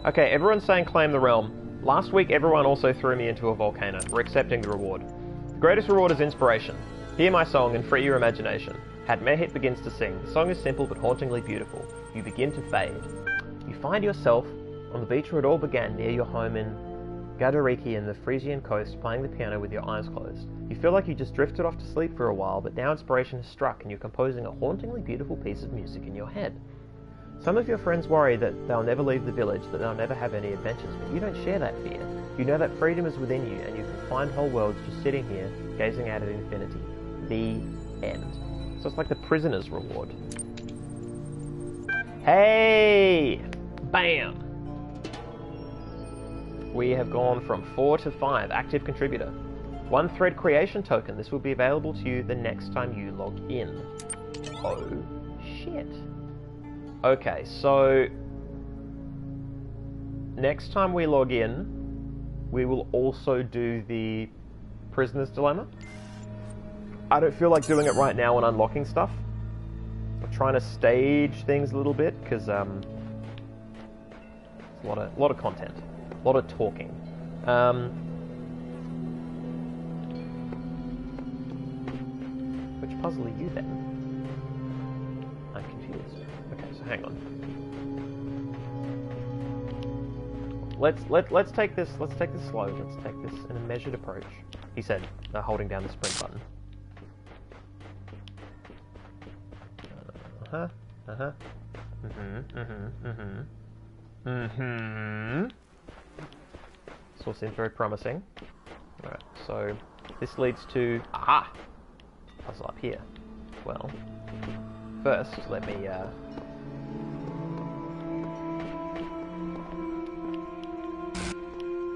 Okay, everyone's saying claim the realm. Last week everyone also threw me into a volcano. We're accepting the reward. The greatest reward is inspiration. Hear my song and free your imagination. Hat Mehit begins to sing. The song is simple but hauntingly beautiful. You begin to fade. You find yourself on the beach where it all began, near your home in Gadariki in the Frisian coast, playing the piano with your eyes closed. You feel like you just drifted off to sleep for a while, but now inspiration has struck and you're composing a hauntingly beautiful piece of music in your head. Some of your friends worry that they'll never leave the village, that they'll never have any adventures, but you don't share that fear. You know that freedom is within you, and you can find whole worlds just sitting here, gazing out at infinity. The end. So it's like the prisoner's reward. Hey! Bam! We have gone from 4 to 5. Active contributor. 1 thread creation token. This will be available to you the next time you log in. Oh, shit. Okay, so next time we log in, we will also do the prisoner's dilemma. I don't feel like doing it right now and unlocking stuff. I'm trying to stage things a little bit because it's a lot of content, a lot of talking. Which puzzle are you then? I'm confused. Okay, so hang on. Let's take this slow. Let's take this in a measured approach. He said, holding down the sprint button. This all seems very promising. Alright, so this leads to puzzle up here. Well, first let me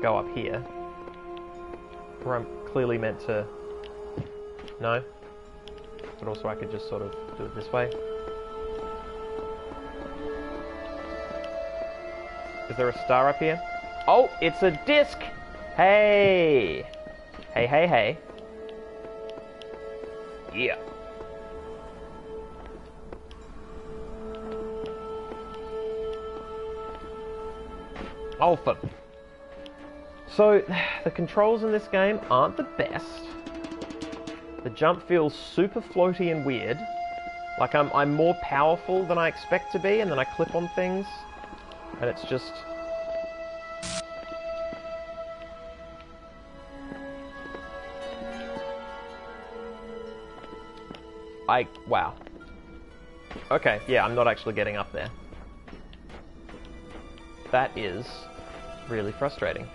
go up here, where I'm clearly meant to. No, but also I could just sort of do it this way. Is there a star up here? Oh, it's a disc! Hey! Hey. Yeah. Oh, for... So, the controls in this game aren't the best. The jump feels super floaty and weird. Like I'm more powerful than I expect to be, and then I clip on things. And it's just... wow. Okay, yeah, I'm not actually getting up there. That is really frustrating.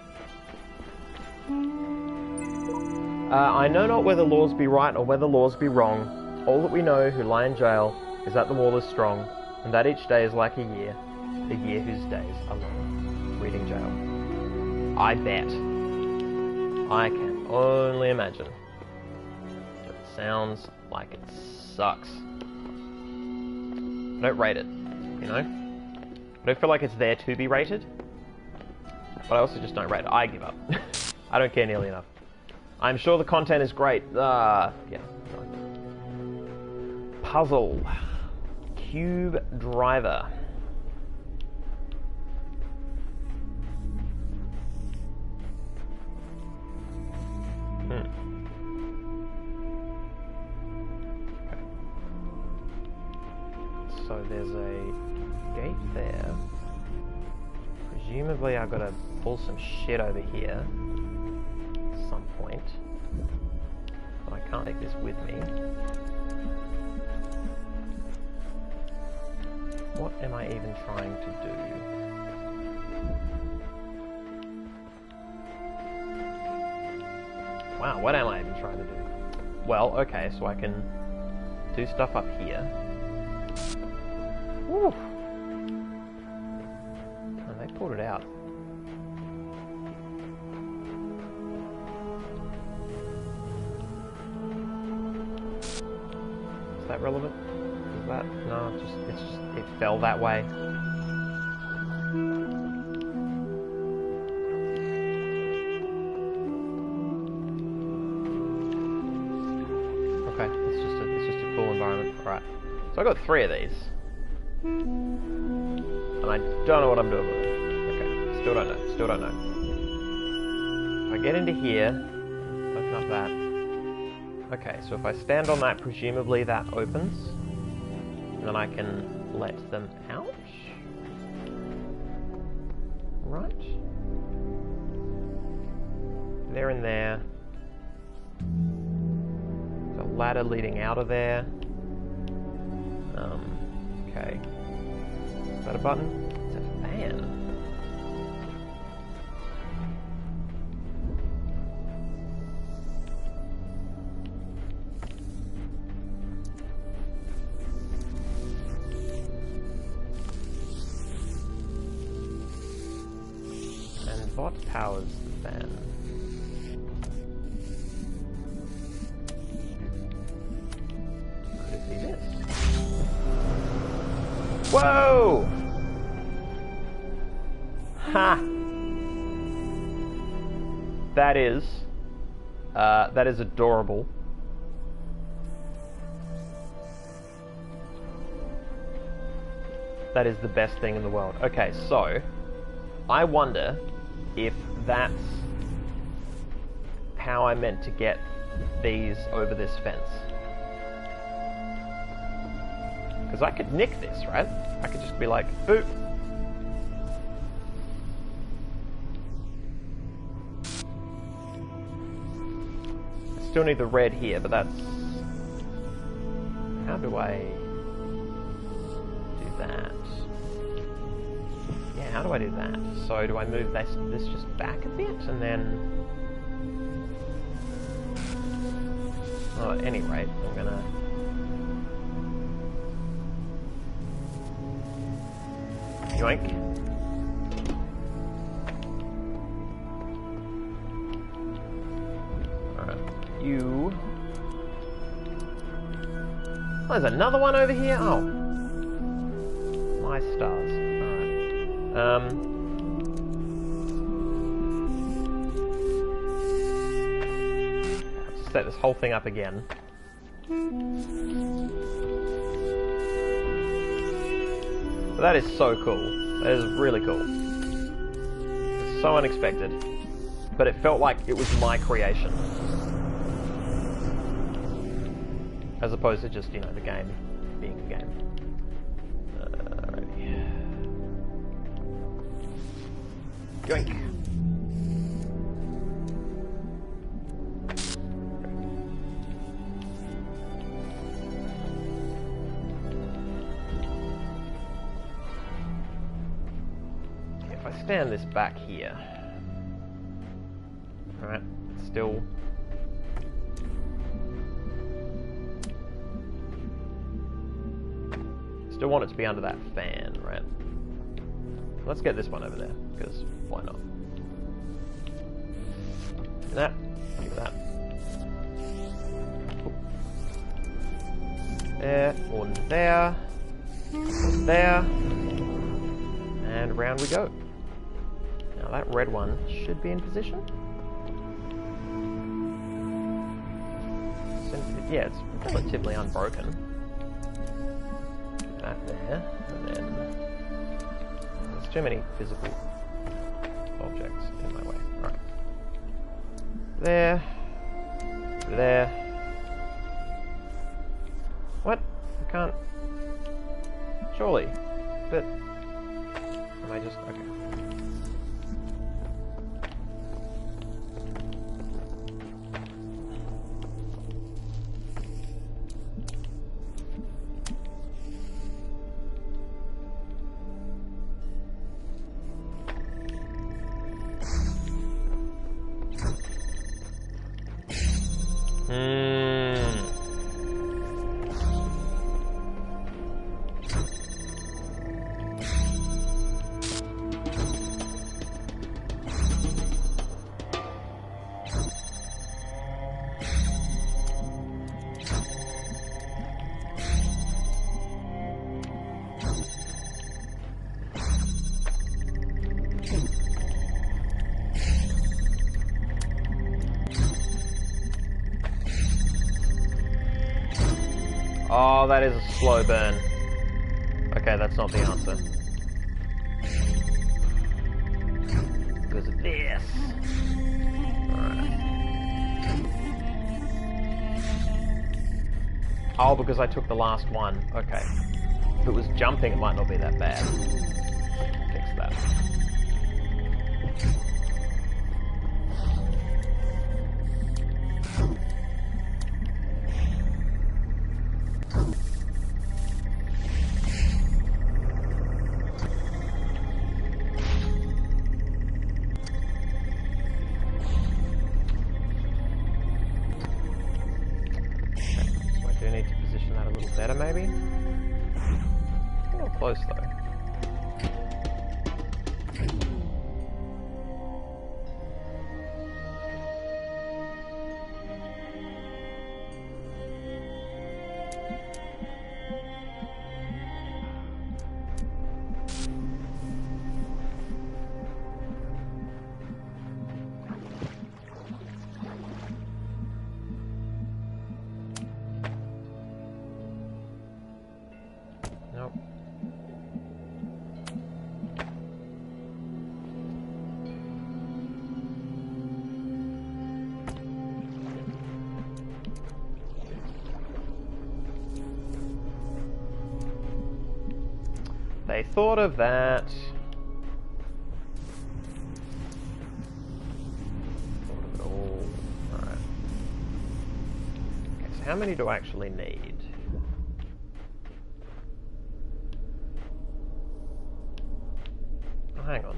I know not whether laws be right or whether laws be wrong. All that we know who lie in jail is that the wall is strong, and that each day is like a year whose days are long. Reading jail. I bet. I can only imagine. But it sounds like it sucks. I don't rate it, you know? I don't feel like it's there to be rated, but I also just don't rate it. I give up. I don't care nearly enough. I'm sure the content is great. Yeah. Puzzle. Cube driver. Okay. So there's a gate there. Presumably I've got to pull some shit over here at some point. But I can't take this with me. What am I even trying to do? Wow, what am I even trying to do? Well, okay, so I can do stuff up here. Woo! Oh, they pulled it out. Is that relevant? Is that? No, it fell that way. Okay, it's just a cool environment. Alright. So I got 3 of these. And I don't know what I'm doing with it. Okay, still don't know. If I get into here, open up that. Okay, so if I stand on that, presumably that opens. And then I can let them out. Right. They're in there. There's a ladder leading out of there. Okay. that a button? It's a fan. And what powers the fan? Could it be this? Whoa! Ha! That is adorable. That is the best thing in the world. Okay, so I wonder if that's how I meant to get these over this fence. Because I could nick this, right? I could just be like, boop. I still need the red here, but that's... How do I do that? Yeah, how do I do that? So do I move this just back a bit, and then... Well, at any rate, I'm gonna... Yoink. Alright, you... Oh, there's another one over here? Oh. My stars. Alright. I'll just set this whole thing up again. But that is so cool. That is really cool. It's so unexpected. But it felt like it was my creation. As opposed to just, you know, the game being the game. Alrighty. Yoink. If I stand this back here. Alright, still... Still want it to be under that fan, right? Let's get this one over there, because why not? Do that, do that. There, one there, one there, and round we go. Now that red one should be in position. Yeah, it's relatively unbroken. That there, and then there's too many physical objects in my way. Alright. There. There. What? I can't... Surely. But... Am I just... Okay. Oh, that is a slow burn. Okay, that's not the answer. Because of this. Alright. Oh, because I took the last one. Okay. If it was jumping, it might not be that bad. Fix that. that a little better, maybe? Not close, though. Nope. They thought of that. Thought of it all. Alright. Okay, so how many do I actually need? Oh, hang on.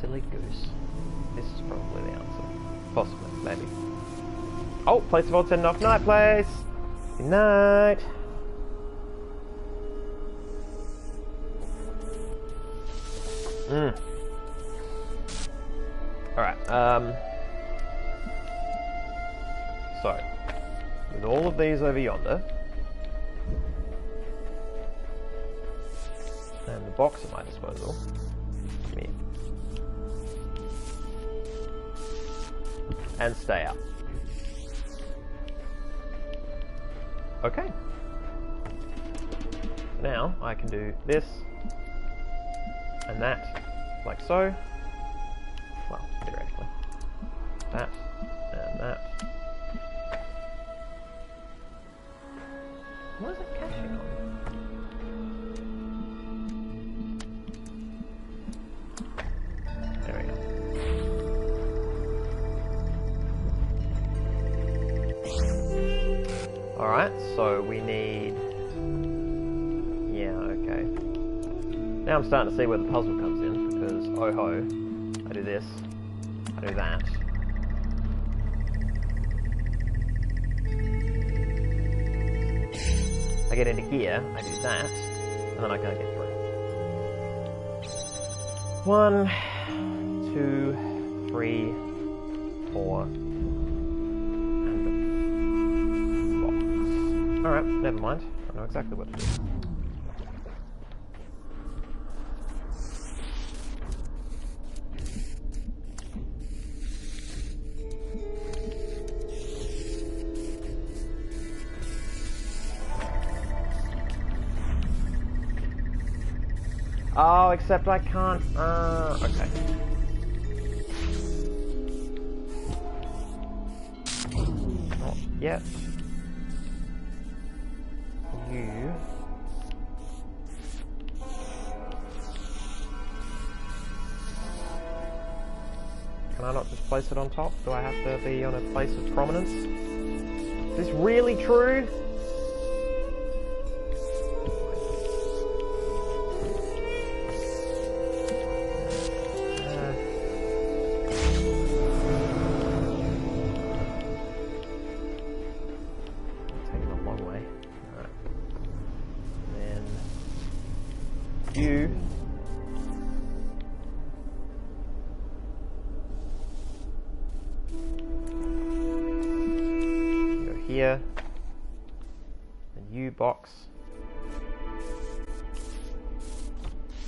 Silly goose. This is probably the answer. Possibly, maybe. Oh, place of all send off night place. Good night. Alright, so, with all of these over yonder, and the box at my disposal, come here, and stay up. Okay. Now I can do this and that, like so. Well, theoretically. That and that. What is it caching on? There we go. Alright, so we need... Yeah, okay. Now I'm starting to see where the puzzle comes in, because, oh ho, I do this, I do that. I get into here, I do that, and then I can't get through. 1, 2, 3, 4, and the box. Alright, never mind. I know exactly what to do. Oh, except I can't, okay. Not yet. You. Can I not just place it on top? Do I have to be on a place of prominence? Is this really true? Here, a U box.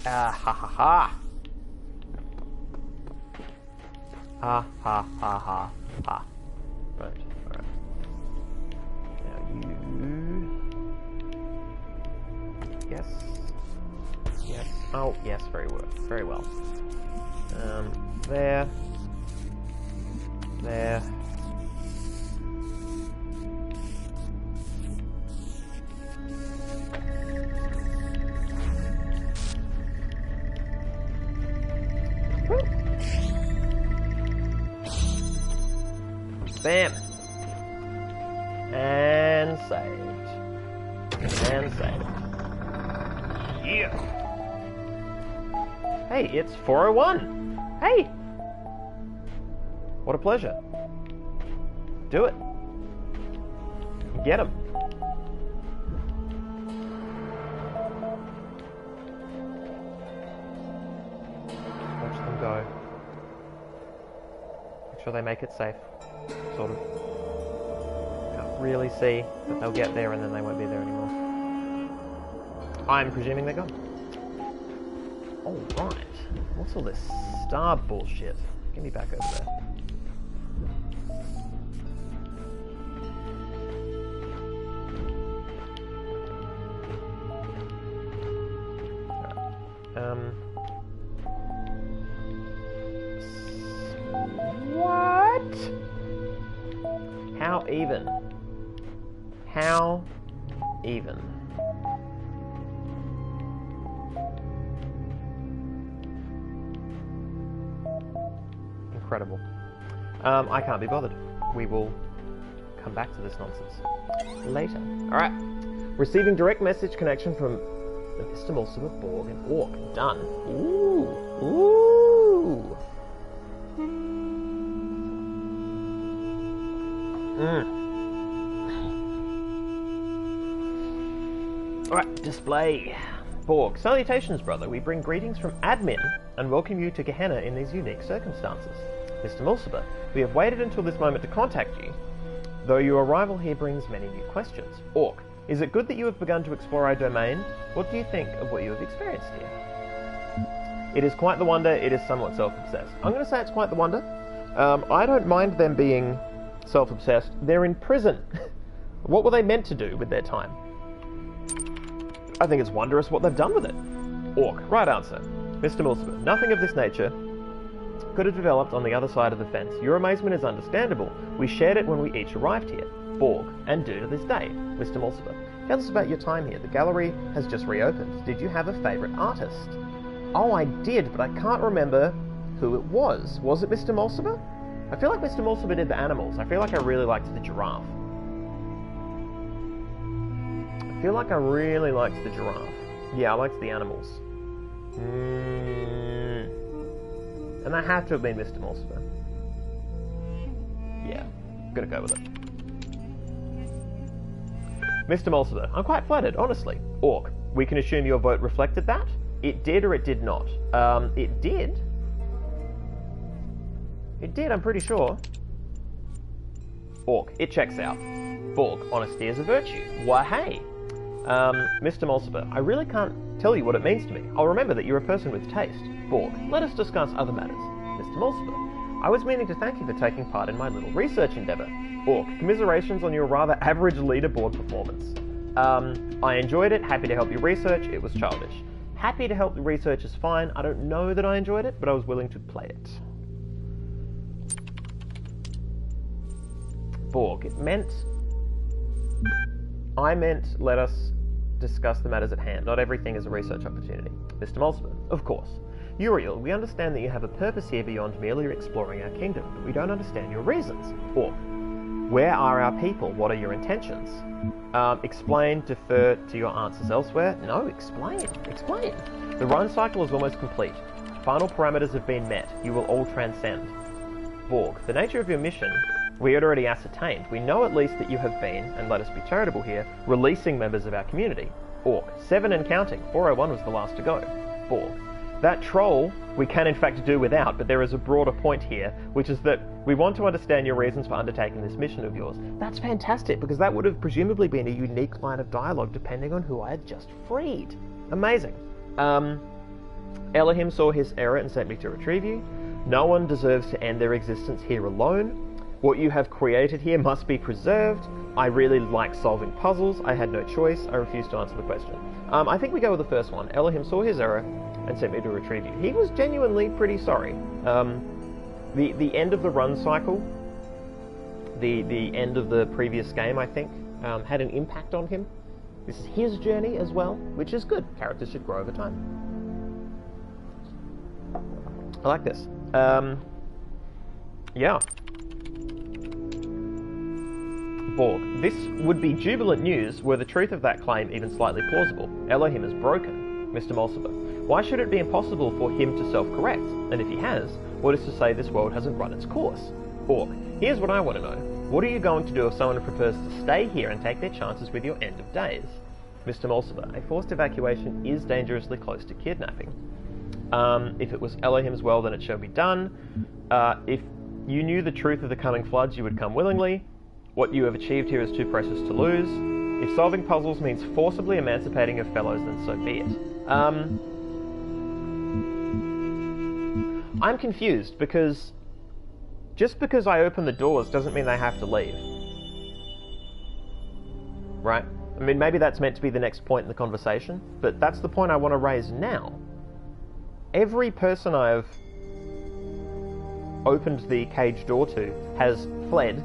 Ah ha ha ha. Ha ha ha ha ha. Right, alright. Now you. Yes. Yes. Oh, yes, very well. Very well. There. There. Bam! And saved. And saved. Yeah! Hey, it's 401! Hey! What a pleasure. Do it. Get him. Watch them go. Make sure they make it safe. Sort of. Can't really see, but they'll get there and then they won't be there anymore. I'm presuming they're gone. Alright. What's all this star bullshit? Get me back over there. What? How even? How even? Incredible. I can't be bothered. We will come back to this nonsense later. Alright. Receiving direct message connection from the Mr. Mulciber, Borg, and Orc. Done. Ooh. Ooh. Alright, display. Borg. Salutations, brother. We bring greetings from admin and welcome you to Gehenna in these unique circumstances. Mr. Mulciber, we have waited until this moment to contact you, though your arrival here brings many new questions. Orc. Is it good that you have begun to explore our domain? What do you think of what you have experienced here? It is quite the wonder. It is somewhat self-obsessed. I'm going to say it's quite the wonder. I don't mind them being self-obsessed. They're in prison. What were they meant to do with their time? I think it's wondrous what they've done with it. Orc. Right answer. Mr. Mulciber. Nothing of this nature could have developed on the other side of the fence. Your amazement is understandable. We shared it when we each arrived here. Borg, and do to this day. Mr. Mulciber. Tell us about your time here. The gallery has just reopened. Did you have a favourite artist? Oh, I did, but I can't remember who it was. Was it Mr. Mulciber? I feel like Mr. Mulciber did the animals. I feel like I really liked the giraffe. I feel like I really liked the giraffe. Yeah, I liked the animals. And that had to have been Mr. Mulciber. Yeah, gonna go with it. Mr. Mulciber, I'm quite flattered, honestly. Orc, we can assume your vote reflected that? It did or it did not? It did? It did, I'm pretty sure. Orc, it checks out. Borg, honesty is a virtue. Why, hey. Mr. Mulciber, I really can't tell you what it means to me. I'll remember that you're a person with taste. Borg, let us discuss other matters. Mr. Mulciber, I was meaning to thank you for taking part in my little research endeavour. Orc, commiserations on your rather average leaderboard performance. I enjoyed it, happy to help you research, it was childish. Happy to help the research is fine, I don't know that I enjoyed it, but I was willing to play it. Borg, I meant let us discuss the matters at hand, not everything is a research opportunity. Mr. Mulciber, of course. Uriel, we understand that you have a purpose here beyond merely exploring our kingdom, but we don't understand your reasons. Orc, where are our people? What are your intentions? Explain, defer to your answers elsewhere. No, explain. Explain. The run cycle is almost complete. Final parameters have been met. You will all transcend. Borg, the nature of your mission we had already ascertained. We know at least that you have been, and let us be charitable here, releasing members of our community. Orc, 7 and counting. 401 was the last to go. Borg, that troll we can in fact do without, but there is a broader point here, which is that we want to understand your reasons for undertaking this mission of yours. That's fantastic, because that would have presumably been a unique line of dialogue depending on who I had just freed. Amazing. Elohim saw his error and sent me to retrieve you. No one deserves to end their existence here alone. What you have created here must be preserved. I really like solving puzzles. I had no choice. I refuse to answer the question. I think we go with the first one. Elohim saw his error and sent me to retrieve you. He was genuinely pretty sorry. The end of the run cycle, the end of the previous game, I think, had an impact on him. This is his journey as well, which is good. Characters should grow over time. I like this. Yeah. Borg. This would be jubilant news were the truth of that claim even slightly plausible. Elohim is broken. Mr. Mulciber. Why should it be impossible for him to self-correct? And if he has, what is to say this world hasn't run its course? Orc, here's what I want to know. What are you going to do if someone prefers to stay here and take their chances with your end of days? Mr. Mulciber, a forced evacuation is dangerously close to kidnapping. If it was Elohim's well, then it shall be done. If you knew the truth of the coming floods, you would come willingly. What you have achieved here is too precious to lose. If solving puzzles means forcibly emancipating your fellows, then so be it. I'm confused, because just because I open the doors doesn't mean they have to leave. Right? I mean, maybe that's meant to be the next point in the conversation, but that's the point I want to raise now. Every person I've opened the cage door to has fled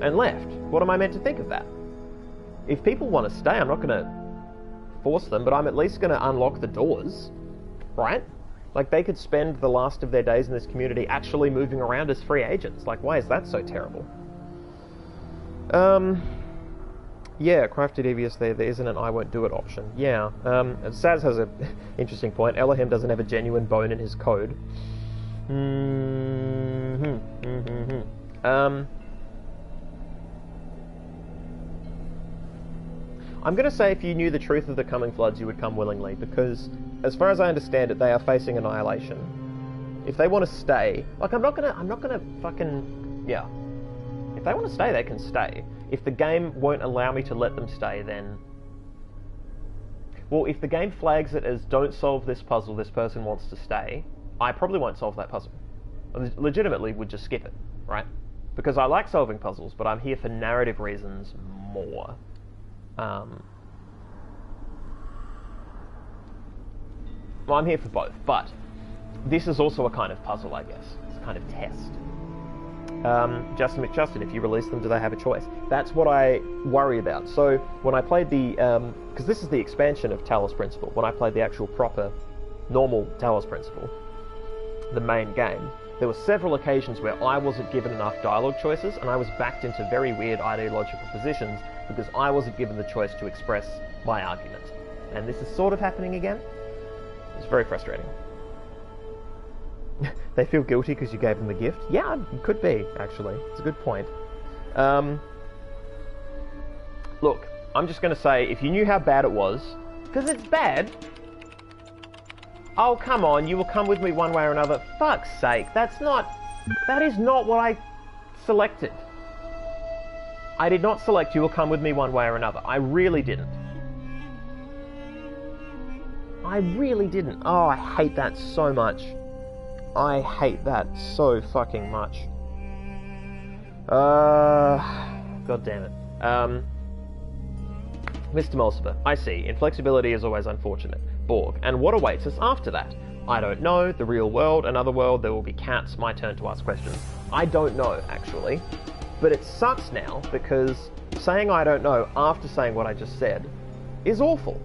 and left. What am I meant to think of that? If people want to stay, I'm not going to force them, but I'm at least going to unlock the doors, right? Like, they could spend the last of their days in this community actually moving around as free agents. Like, why is that so terrible? Yeah, crafty devious there isn't an I won't do it option. Yeah, Saz has an interesting point. Elohim doesn't have a genuine bone in his code. I'm going to say if you knew the truth of the coming floods, you would come willingly, because, as far as I understand it, they are facing annihilation. If they want to stay, like, I'm not gonna fucking, yeah. If they want to stay, they can stay. If the game won't allow me to let them stay, then... Well, if the game flags it as, don't solve this puzzle, this person wants to stay, I probably won't solve that puzzle. I legitimately would just skip it, right? Because I like solving puzzles, but I'm here for narrative reasons more. Well, I'm here for both, but this is also a kind of puzzle, I guess. It's a kind of test. Justin McJustin, if you release them, do they have a choice? That's what I worry about. So, when I played the... because this is the expansion of Talos Principle. When I played the actual proper, normal Talos Principle, the main game, there were several occasions where I wasn't given enough dialogue choices, and I was backed into very weird ideological positions because I wasn't given the choice to express my argument. And this is sort of happening again. It's very frustrating. They feel guilty because you gave them a gift? Yeah, it could be, actually. It's a good point. Look, I'm just going to say, if you knew how bad it was, because it's bad... Oh, come on, you will come with me one way or another. Fuck's sake, that is not what I selected. I did not select you will come with me one way or another. I really didn't. I really didn't. Oh, I hate that so much. I hate that so fucking much. God damn it. Mr. Mulciber, I see. Inflexibility is always unfortunate. Borg, and what awaits us after that? I don't know. The real world, another world, there will be cats. My turn to ask questions. I don't know, actually. But it sucks now, because saying I don't know after saying what I just said is awful.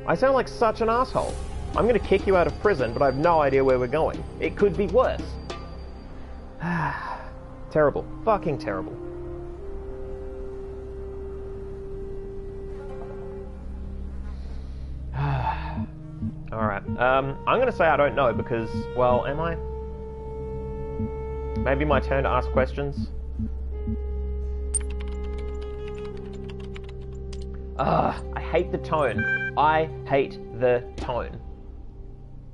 I sound like such an asshole. I'm going to kick you out of prison, but I have no idea where we're going. It could be worse. Terrible. Fucking terrible. Alright. I'm going to say I don't know because, well, am I? Maybe my turn to ask questions? I hate the tone. I hate the tone.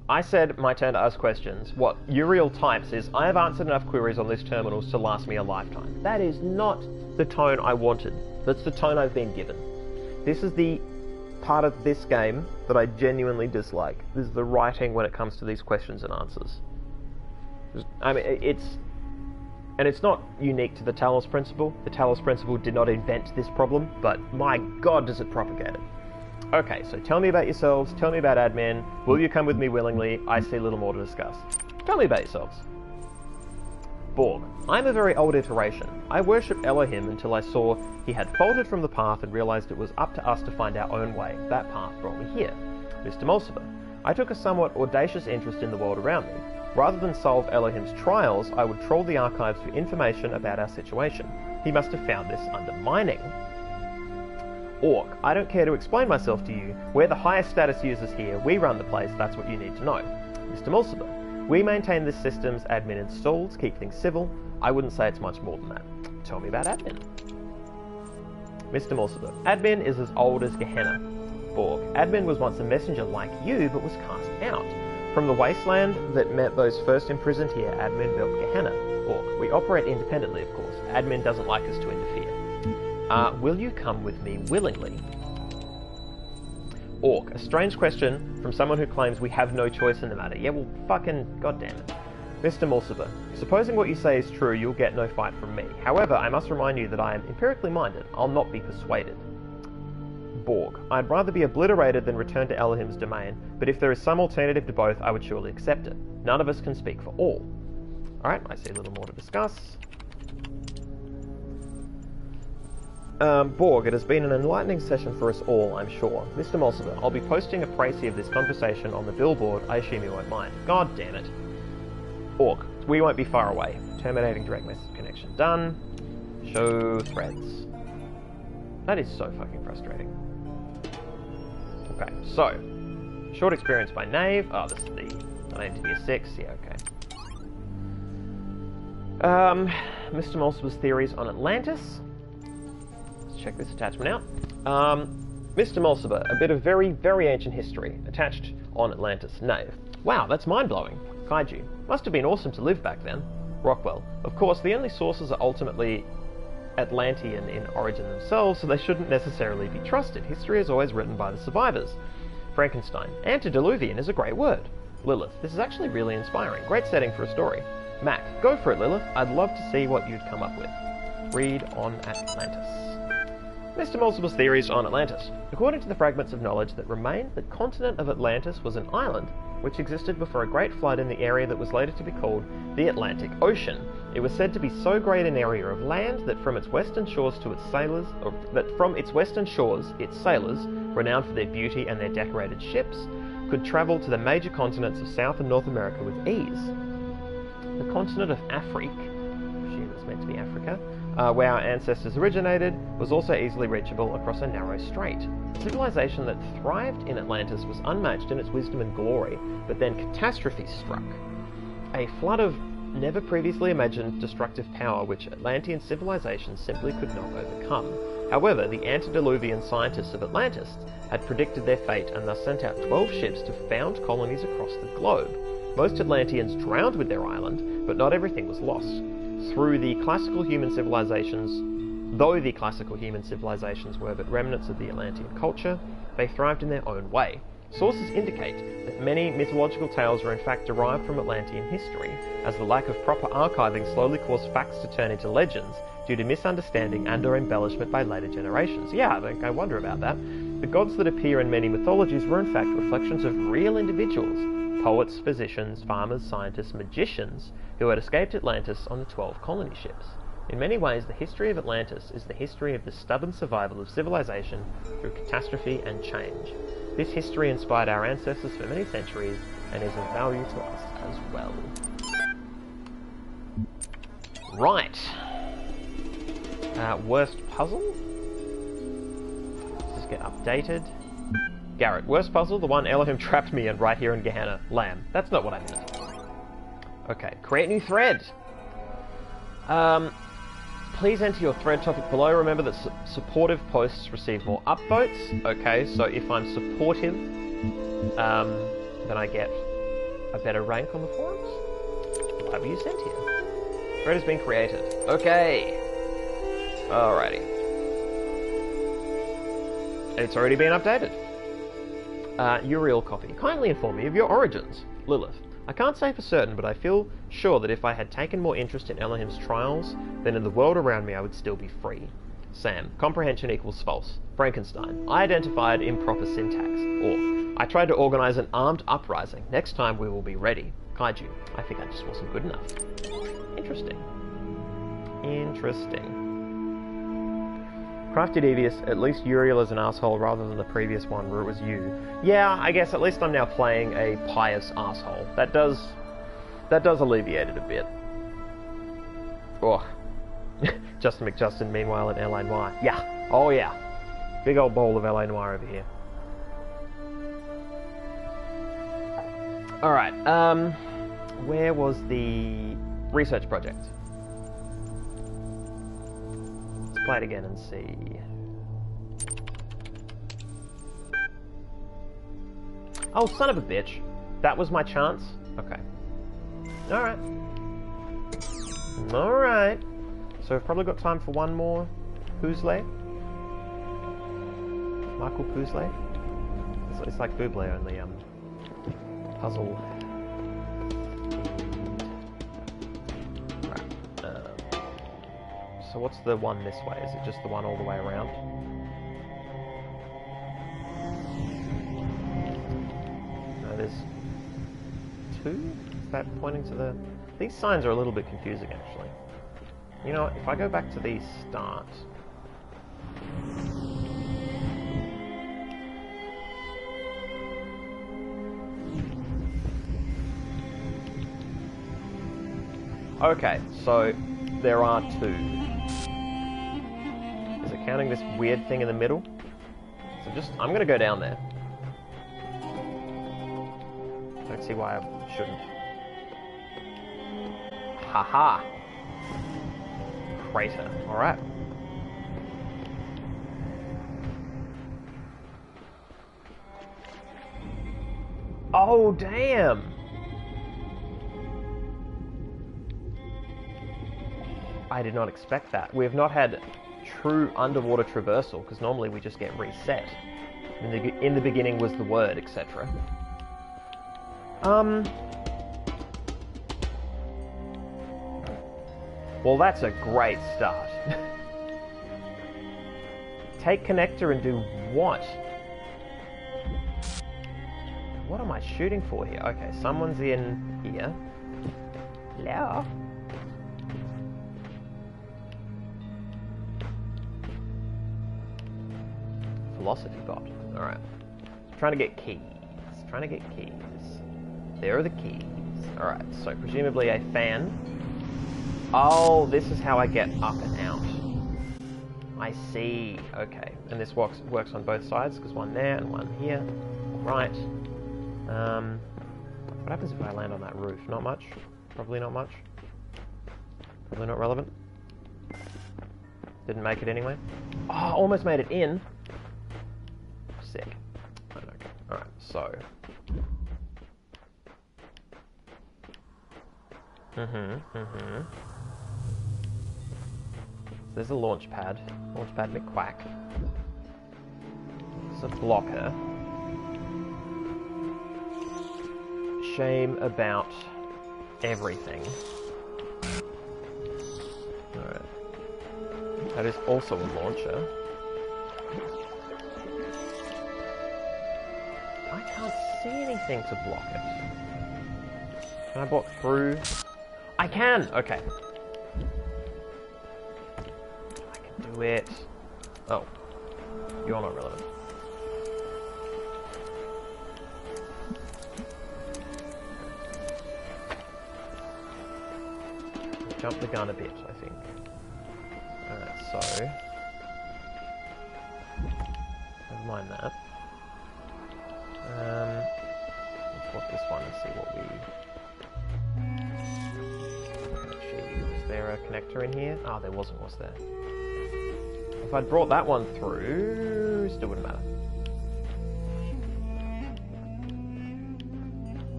I said my turn to ask questions. What Uriel types is, I have answered enough queries on these terminals to last me a lifetime. That is not the tone I wanted. That's the tone I've been given. This is the part of this game that I genuinely dislike. This is the writing when it comes to these questions and answers. I mean, it's not unique to the Talos Principle. The Talos Principle did not invent this problem, but my god does it propagate it. Okay, so tell me about yourselves, tell me about admin, will you come with me willingly? I see little more to discuss. Tell me about yourselves. Borg, I'm a very old iteration. I worshipped Elohim until I saw he had faltered from the path and realised it was up to us to find our own way. That path brought me here. Mr. Mulciber, I took a somewhat audacious interest in the world around me. Rather than solve Elohim's trials, I would trawl the archives for information about our situation. He must have found this undermining. Orc, I don't care to explain myself to you. We're the highest status users here. We run the place. That's what you need to know. Mr. Mulciber, We maintain this system's admin installs, keep things civil. I wouldn't say it's much more than that. Tell me about admin. Mr. Morsiber. Admin is as old as Gehenna. Borg. Admin was once a messenger like you, but was cast out. From the wasteland that met those first imprisoned here, admin built Gehenna. Borg. We operate independently, of course. Admin doesn't like us to interfere. Will you come with me willingly? Orc. A strange question from someone who claims we have no choice in the matter. Yeah, well, fucking goddamn it. Mr. Morsiber. Supposing what you say is true, you'll get no fight from me. However, I must remind you that I am empirically minded. I'll not be persuaded. Borg. I'd rather be obliterated than return to Elohim's domain, but if there is some alternative to both, I would surely accept it. None of us can speak for all. Alright, I see a little more to discuss. Borg, it has been an enlightening session for us all, I'm sure. Mr. Morsiber, I'll be posting a précis of this conversation on the billboard. I assume you won't mind. God damn it. Orc, we won't be far away. Terminating direct message connection done. Show threads. That is so fucking frustrating. Okay, so. Short experience by Knave. Oh, this is the... I need to be a 6. Yeah, okay. Mr. Morsiber's theories on Atlantis. Let's check this attachment out. Mr. Morsiber, a bit of very, very ancient history attached on Atlantis. Knave. Wow, that's mind-blowing. Kaiju. Must have been awesome to live back then. Rockwell. Of course, the only sources are ultimately Atlantean in origin themselves, so they shouldn't necessarily be trusted. History is always written by the survivors. Frankenstein. Antediluvian is a great word. Lilith. This is actually really inspiring. Great setting for a story. Mac. Go for it, Lilith. I'd love to see what you'd come up with. Read on Atlantis. Mr. Morsiber's theories on Atlantis. According to the fragments of knowledge that remain, the continent of Atlantis was an island which existed before a great flood in the area that was later to be called the Atlantic Ocean. It was said to be so great an area of land that from its western shores to its sailors, its sailors, renowned for their beauty and their decorated ships, could travel to the major continents of South and North America with ease. The continent of Afrique, I assume it's meant to be Africa, where our ancestors originated, was also easily reachable across a narrow strait. The civilization that thrived in Atlantis was unmatched in its wisdom and glory, but then catastrophe struck. A flood of never previously imagined destructive power which Atlantean civilization simply could not overcome. However, the antediluvian scientists of Atlantis had predicted their fate and thus sent out 12 ships to found colonies across the globe. Most Atlanteans drowned with their island, but not everything was lost. Though the classical human civilizations were but remnants of the Atlantean culture, they thrived in their own way. Sources indicate that many mythological tales were in fact derived from Atlantean history, as the lack of proper archiving slowly caused facts to turn into legends due to misunderstanding and/or embellishment by later generations. Yeah, I wonder about that. The gods that appear in many mythologies were in fact reflections of real individuals, poets, physicians, farmers, scientists, magicians, who had escaped Atlantis on the 12 colony ships. In many ways, the history of Atlantis is the history of the stubborn survival of civilization through catastrophe and change. This history inspired our ancestors for many centuries and is of value to us as well. Right. Worst puzzle? Let's just get updated. Garrett, worst puzzle? The one Elohim trapped me in right here in Gehenna. Lamb. That's not what I meant. Okay, create new thread. Please enter your thread topic below. Remember that supportive posts receive more upvotes. Okay, so if I'm supportive, then I get a better rank on the forums. Why were you sent here? Thread has been created. Okay. Alrighty. It's already been updated. Uriel copy. Kindly inform me of your origins. Lilith. I can't say for certain, but I feel sure that if I had taken more interest in Elohim's trials, then in the world around me I would still be free. Sam. Comprehension equals false. Frankenstein. I identified improper syntax. Or, I tried to organize an armed uprising. Next time we will be ready. Kaiju. I think I just wasn't good enough. Interesting. Interesting. Crafty Devious, at least Uriel is an asshole rather than the previous one where it was you. Yeah, I guess at least I'm now playing a pious asshole. That does alleviate it a bit. Oh. Justin McJustin, meanwhile, in LA Noir. Yeah. Oh, yeah. Big old bowl of LA Noir over here. Alright, Where was the research project? Let's play it again and see. Oh, son of a bitch. That was my chance? Okay. Alright. Alright. So we've probably got time for one more Puzzle. Michael Puzzle. It's like Buble, only puzzle. Right. So what's the one this way? Is it just the one all the way around? No, there's two? Is that pointing to the... These signs are a little bit confusing, actually. You know, if I go back to the start... Okay, so there are two. Is it counting this weird thing in the middle? So I'm gonna go down there. I don't see why I shouldn't. Haha! Crater, alright. Oh, damn! I did not expect that. We have not had true underwater traversal, because normally we just get reset. In the beginning was the word, etc. Well, that's a great start. Take connector and do what? What am I shooting for here? Okay, someone's in here. Hello? Velocity bot. Alright. Trying to get keys. Trying to get keys. There are the keys. Alright, so presumably a fan. Oh, this is how I get up and out. I see. Okay. And this works on both sides, because one there and one here. Right. What happens if I land on that roof? Not much. Probably not much. Probably not relevant. Didn't make it anyway. Oh, almost made it in. Sick. Okay. Alright, so. There's a launch pad. Launch pad McQuack. It's a blocker. Shame about everything. Alright. That is also a launcher. I can't see anything to block it. Can I block through? I can! Okay. I can do it. Oh. You're not relevant. Jump the gun a bit, I think. Alright, so... Never mind that. Let's block this one and see what we... Was there a connector in here? Oh, there wasn't, was there? If I'd brought that one through, still wouldn't matter.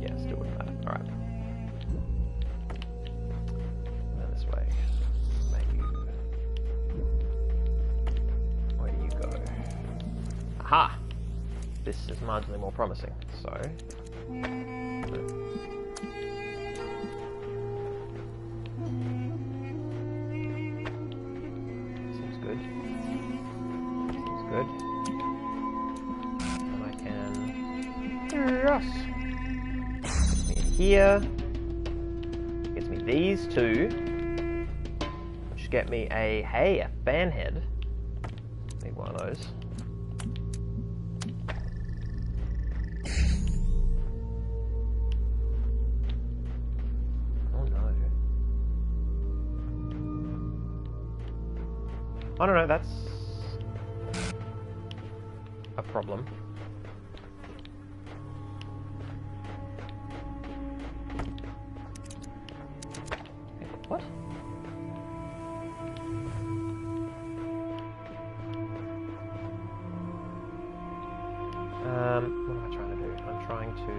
Yeah, still wouldn't matter. Alright. Now this way. Where do you go? Aha! This is marginally more promising, so... Seems good. Seems good. And I can... Yes! Gets me in here. Gets me these two. Which get me a... Hey, a fan head. Need one of those. I don't know, that's a problem. What? What am I trying to do? I'm trying to...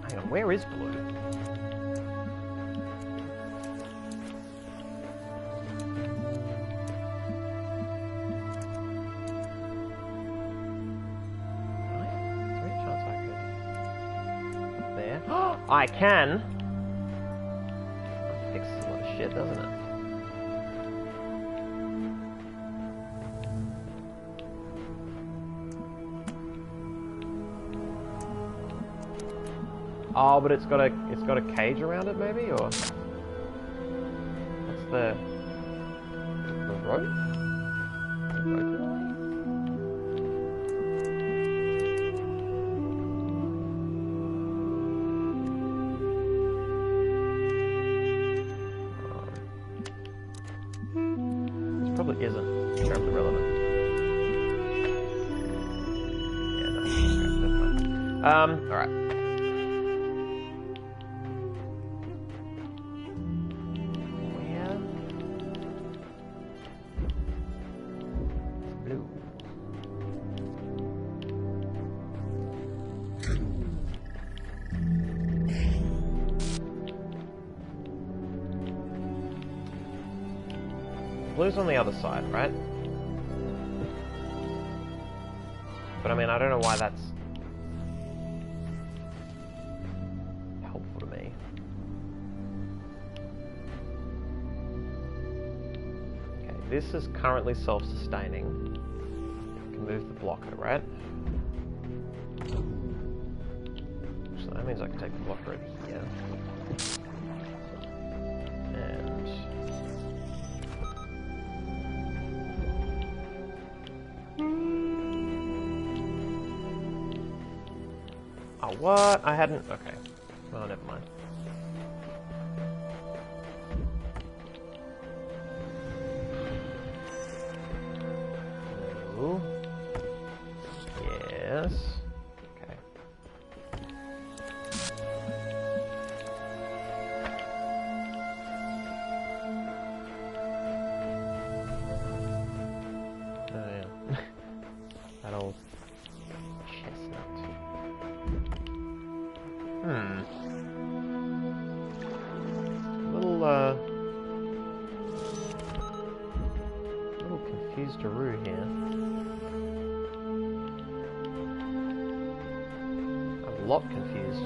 Hang on, where is blue? I can. That fixes a lot of shit, doesn't it? Oh, but it's got a cage around it, maybe, or what's the rope? The rope? Probably isn't terribly relevant. Yeah, no, that's fine. Alright. Where? It's blue. Blue's on the other side, right? But I mean, I don't know why that's helpful to me. Okay, this is currently self-sustaining. I can move the blocker, right? So that means I can take the blocker over here. Oh, what? I hadn't... Okay. Well, never mind. Ooh. Yes. Okay. Oh, yeah. That old chestnut. Little confused-aroo here. I'm a lot confused.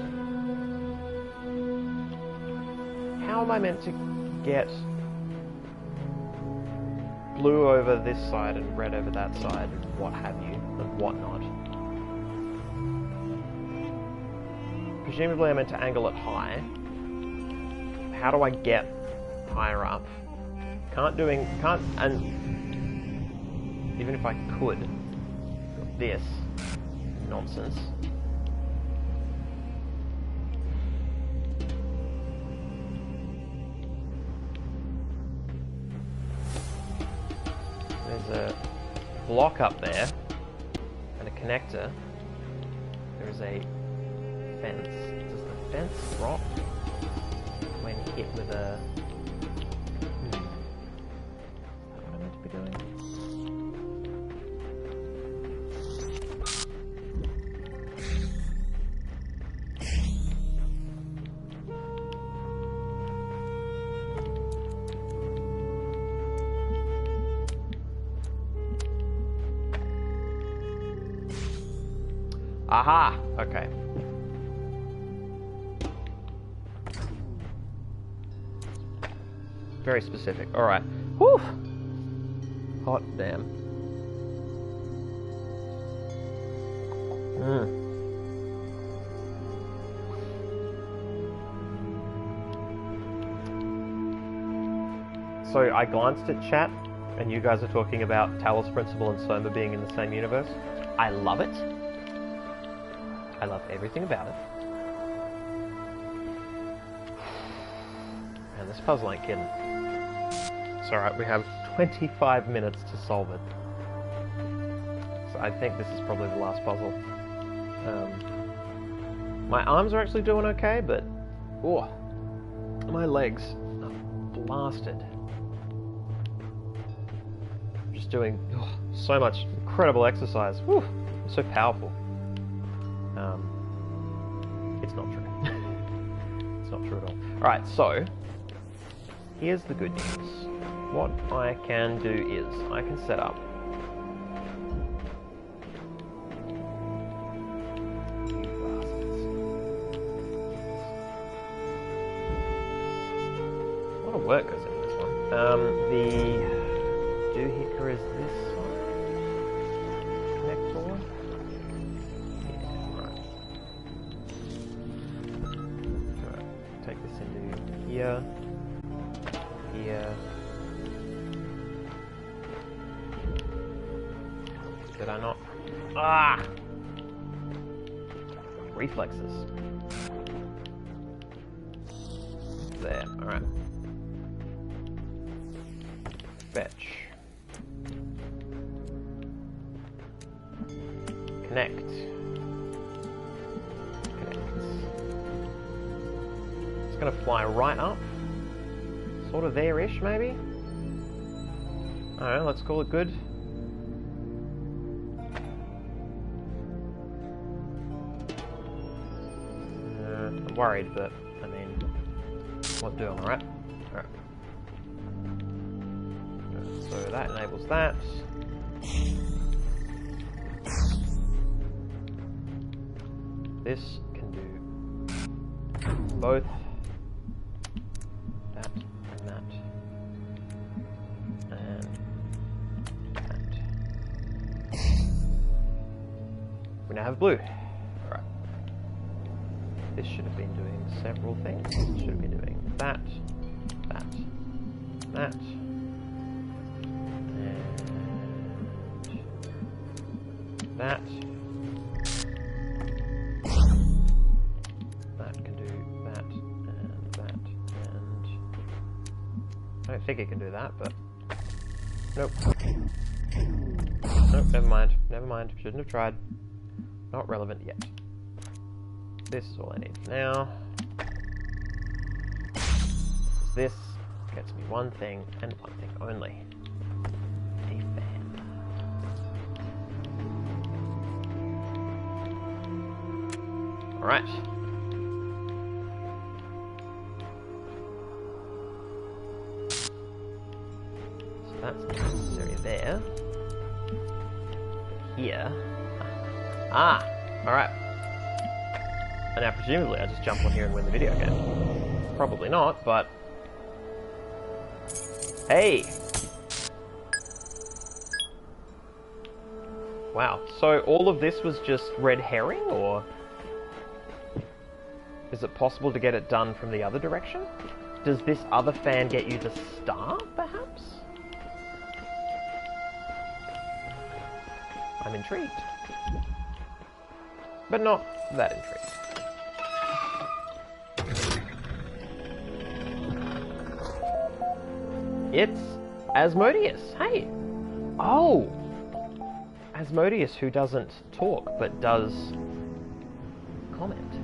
How am I meant to get blue over this side and red over that side, and what have you, and whatnot? Presumably I'm meant to angle it high. How do I get higher up? And even if I could, this nonsense. There's a block up there, and a connector. There is a fence. Does the fence drop when hit with a... Is that what I'm meant to be doing? Aha! Okay. Very specific. Alright. Whew! Hot damn. So I glanced at chat, and you guys are talking about Talos Principle and Soma being in the same universe. I love it. I love everything about it. Man, this puzzle ain't kidding. It's alright, we have 25 minutes to solve it. So I think this is probably the last puzzle. My arms are actually doing okay, but oh, my legs are blasted. Just doing so much incredible exercise. Whew, so powerful. It's not true. It's not true at all. Alright, so here's the good news. What I can do is I can set up a lot of work goes into this one. The doohickey is this side. Connector. Take this into here, here. Did I not? Ah! Reflexes. There, alright. Fetch. Connect. Gonna fly right up, sort of there-ish maybe. Alright, let's call it good. I'm worried, but I mean, what's doing, alright? Alright. So that enables that. This can do both. We now have blue. Alright. This should have been doing several things. It should have been doing that, that, that, and that. That can do that, and that, and... I don't think it can do that, but... Nope. Nope, never mind. Never mind. Shouldn't have tried. Not relevant yet. This is all I need for now. This gets me one thing, and one thing only. A fan. Alright. So that's necessary there. Here. Ah! Alright. And now presumably I just jump on here and win the video game. Probably not, but... Hey! Wow, so all of this was just red herring, or... Is it possible to get it done from the other direction? Does this other fan get you the star, perhaps? I'm intrigued. But not that intrigued. It's Asmodeus. Hey! Oh! Asmodeus, who doesn't talk, but does comment.